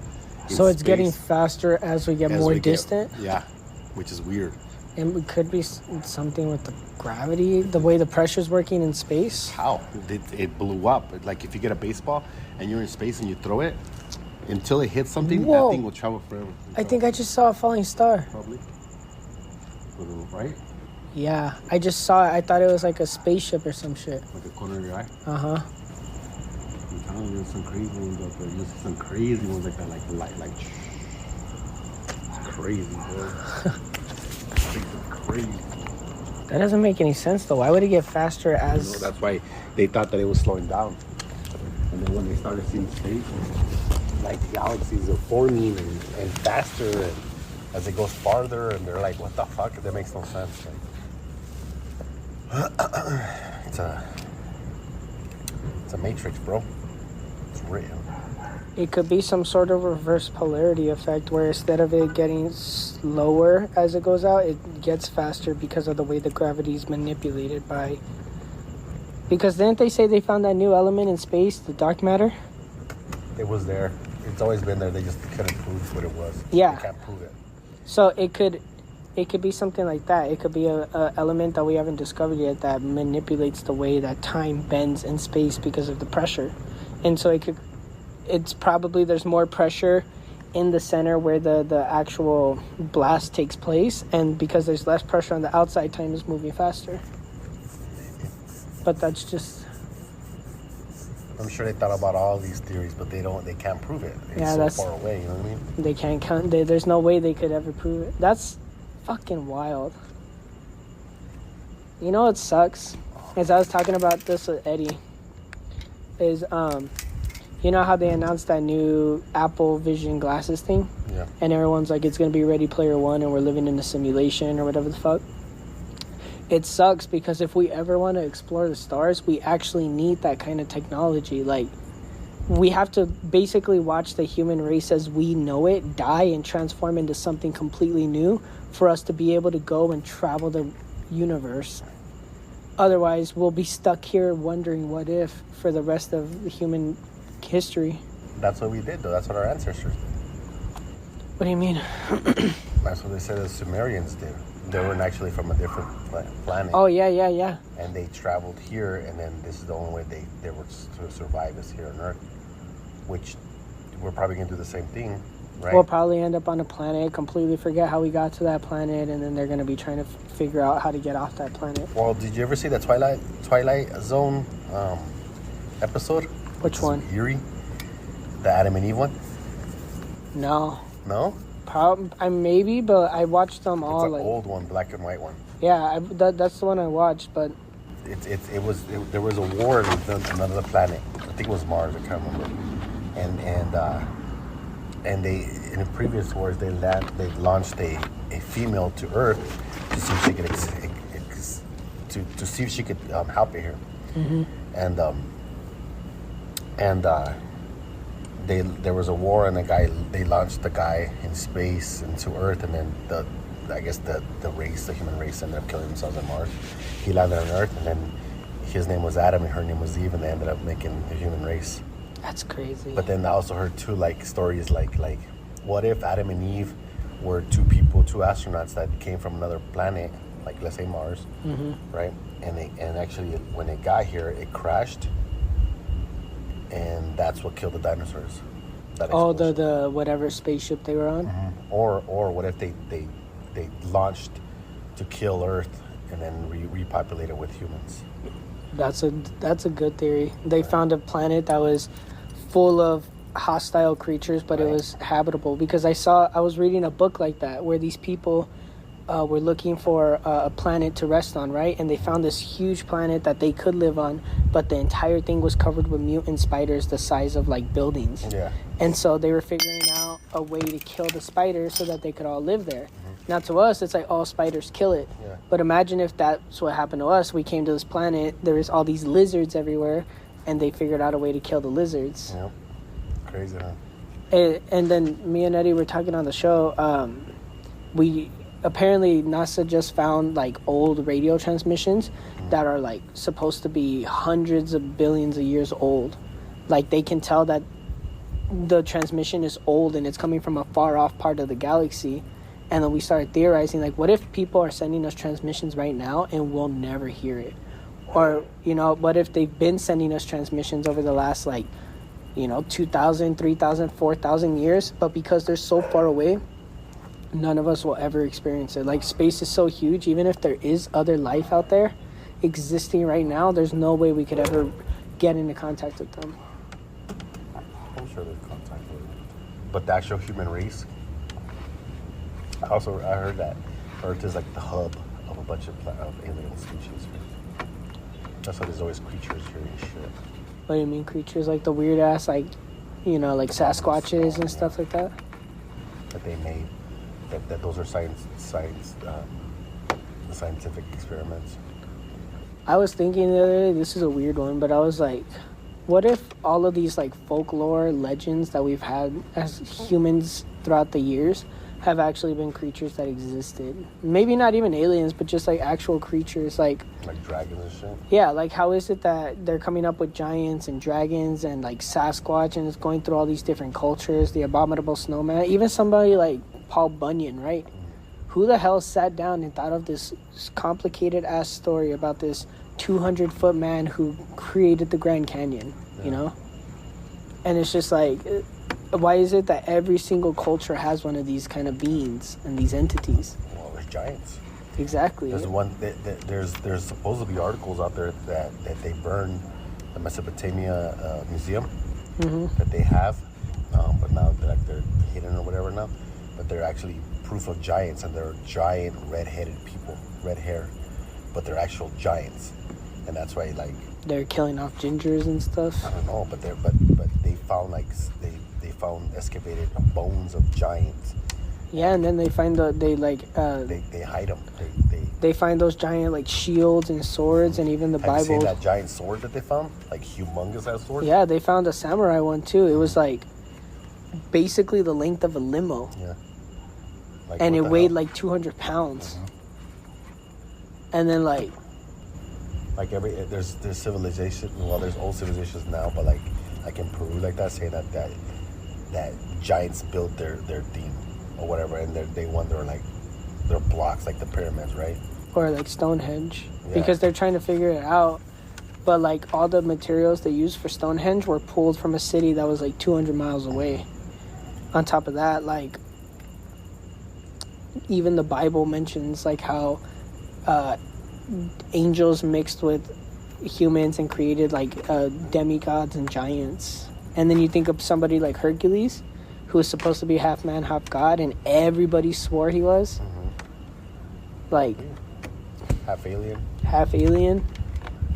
So it's getting faster as we get more distant. Yeah, which is weird. And it could be something with the gravity, the way the pressure's working in space. How? It blew up. Like if you get a baseball and you're in space and you throw it, until it hits something, Whoa. that thing will travel forever. I think I just saw a falling star. Probably. Right? Yeah, I just saw it. I thought it was like a spaceship or some shit. Like the corner of your eye? Uh-huh. I'm telling you, there's some crazy ones out there. There's some crazy ones like that, like light, like it's crazy, bro. It's crazy. That doesn't make any sense though. Why would it get faster as... You know, that's why they thought that it was slowing down. And then when they started seeing space, like galaxies are forming and faster and as it goes farther, and they're like, what the fuck? That makes no sense. Like, it's a matrix, bro. It's real. It could be some sort of reverse polarity effect where instead of it getting slower as it goes out, it gets faster because of the way the gravity is manipulated by... Because didn't they say they found that new element in space, the dark matter? It was there. It's always been there. They just couldn't prove what it was. Yeah. They can't prove it. So it could be something like that. It could be a element that we haven't discovered yet that manipulates the way that time bends in space because of the pressure. And so it's probably there's more pressure in the center where the actual blast takes place, and because there's less pressure on the outside, time is moving faster. But that's just... I'm sure they thought about all these theories, but they can't prove it. It's so far away, you know what I mean? They can't count. There's no way they could ever prove it. That's fucking wild. You know what sucks? As I was talking about this with Eddie, is you know how they announced that new Apple Vision glasses thing? Yeah. And everyone's like, it's gonna be Ready Player One, and we're living in a simulation or whatever the fuck. It sucks because if we ever want to explore the stars, we actually need that kind of technology. Like, we have to basically watch the human race as we know it die and transform into something completely new for us to be able to go and travel the universe. Otherwise, we'll be stuck here wondering what if for the rest of the human history. That's what we did, though. That's what our ancestors did. What do you mean? That's what they said the Sumerians did. They weren't actually from a different planet. Oh, yeah. And they traveled here, and then this is the only way they were to survive is here on Earth, which we're probably going to do the same thing, right? We'll probably end up on a planet, completely forget how we got to that planet, and then they're going to be trying to figure out how to get off that planet. Well, did you ever see the Twilight Zone episode? Which one? Eerie? The Adam and Eve one? No. No? Maybe, but I watched them all. It's an old one, black and white one. Yeah, that's the one I watched, but... There was a war in another planet. I think it was Mars, I can't remember. And they, in the previous wars, they launched a female to Earth to see if she could help it here. Mm-hmm. and there was a war, and they launched the guy in space into Earth, and then the human race ended up killing themselves on Mars. He landed on Earth, and then his name was Adam and her name was Eve, and they ended up making the human race. That's crazy. But then I also heard two stories like what if Adam and Eve were two astronauts that came from another planet, like let's say Mars, right? And actually when it got here, it crashed, and that's what killed the dinosaurs. The whatever spaceship they were on. Or what if they launched to kill Earth and then repopulate it with humans? That's a good theory. They found a planet that was full of hostile creatures, but it was habitable. Because I was reading a book like that where these people were looking for a planet to rest on, right? And they found this huge planet that they could live on, but the entire thing was covered with mutant spiders the size of like buildings. Yeah. And so they were figuring out a way to kill the spiders so that they could all live there. Now to us, it's like all spiders kill it. Yeah. But imagine if that's what happened to us. We came to this planet, there was all these lizards everywhere, and they figured out a way to kill the lizards. Yep. Crazy, huh? And then me and Eddie were talking on the show. We apparently NASA just found like old radio transmissions that are like supposed to be hundreds of billions of years old. Like they can tell that the transmission is old and it's coming from a far off part of the galaxy. And then we started theorizing, like, what if people are sending us transmissions right now and we'll never hear it? Or, what if they've been sending us transmissions over the last, 2,000, 3,000, 4,000 years, but because they're so far away, none of us will ever experience it. Like, space is so huge, even if there is other life out there existing right now, there's no way we could ever get into contact with them. I'm sure there's contact with them. But the actual human race... I heard that Earth is like the hub of a bunch of alien species. That's why there's always creatures here and shit. What do you mean creatures? Like the weird ass, like Sasquatches and stuff like that? That they made. That those are scientific experiments. I was thinking the other day, this is a weird one, but I was like, what if all of these like folklore legends that we've had as humans throughout the years have actually been creatures that existed? Maybe not even aliens, but just like actual creatures, like dragons and shit. Yeah, like how is it that they're coming up with giants and dragons and like Sasquatch, and it's going through all these different cultures, the abominable snowman, even somebody like Paul Bunyan, right? Who the hell sat down and thought of this complicated ass story about this 200-foot man who created the Grand Canyon, And it's just like, why is it that every single culture has one of these kind of beings and these entities? Well, there's giants. Exactly. There's one. There's supposed to be articles out there that they burned the Mesopotamia museum that they have, but now they're hidden or whatever now. But they're actually proof of giants, and they're giant red-headed people, red hair, but they're actual giants, and that's why they're killing off gingers and stuff. I don't know, but they found they found excavated bones of giants. Yeah, and then they find they hide them. They find those giant like shields and swords, and even the Bible. Have you seen that giant sword that they found? Like humongous ass sword. Yeah, they found a samurai one too. It was like basically the length of a limo. Yeah. And it weighed like 200 pounds. And then there's civilization. Well, there's old civilizations now, but like in Peru, like that, saying that giants built their theme or whatever, and they wonder like they're blocks like the pyramids, right? Or like Stonehenge, because they're trying to figure it out. But like all the materials they used for Stonehenge were pulled from a city that was like 200 miles away. On top of that, like even the Bible mentions like how angels mixed with humans and created like demigods and giants. And then you think of somebody like Hercules, who was supposed to be half man, half god, and everybody swore he was. Like half alien.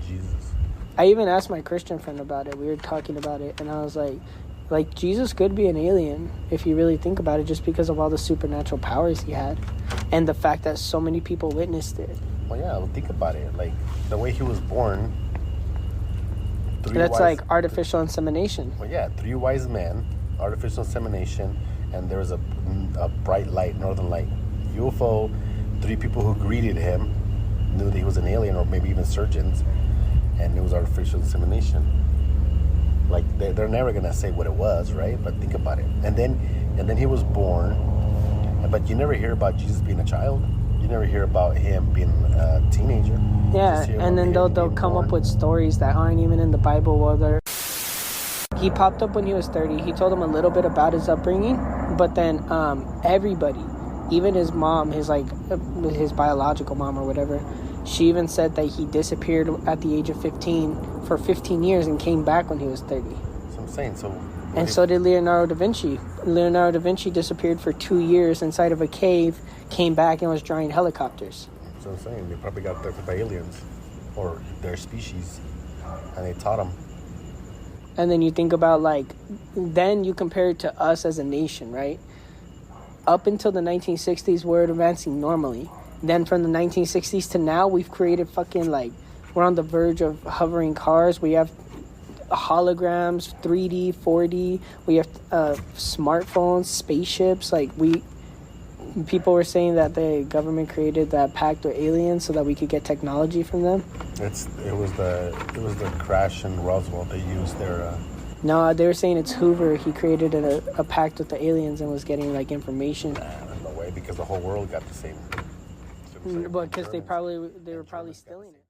Jesus. I even asked my Christian friend about it. We were talking about it, and I was like Jesus could be an alien if you really think about it, just because of all the supernatural powers he had and the fact that so many people witnessed it. Well, yeah, think about it. Like the way he was born, That's like artificial insemination. Well, yeah, 3 wise men, artificial insemination, and there was a bright light, northern light, UFO. 3 people who greeted him knew that he was an alien, or maybe even surgeons, and it was artificial insemination. Like they're never gonna say what it was, right? But think about it. And then he was born, but you never hear about Jesus being a child. You never hear about him being a teenager. Yeah, and then they'll come up with stories that aren't even in the Bible. Whether he popped up when he was 30, he told them a little bit about his upbringing, but then everybody, even his mom, his biological mom or whatever, she even said that he disappeared at the age of 15 for 15 years and came back when he was 30. That's what I'm saying. So did Leonardo da Vinci. Leonardo da Vinci disappeared for 2 years inside of a cave, came back and was drawing helicopters. That's what I'm saying. They probably got there by aliens or their species, and they taught them. And then you think about, then you compare it to us as a nation, right? Up until the 1960s, we're advancing normally. Then from the 1960s to now, we've created we're on the verge of hovering cars. We have holograms, 3D, 4D. We have smartphones, spaceships. People were saying that the government created that pact with aliens so that we could get technology from them. It was the crash in Roswell. They used their. No, they were saying it's Hoover. He created a pact with the aliens and was getting information. No way, because the whole world got the same. But because they were probably stealing it.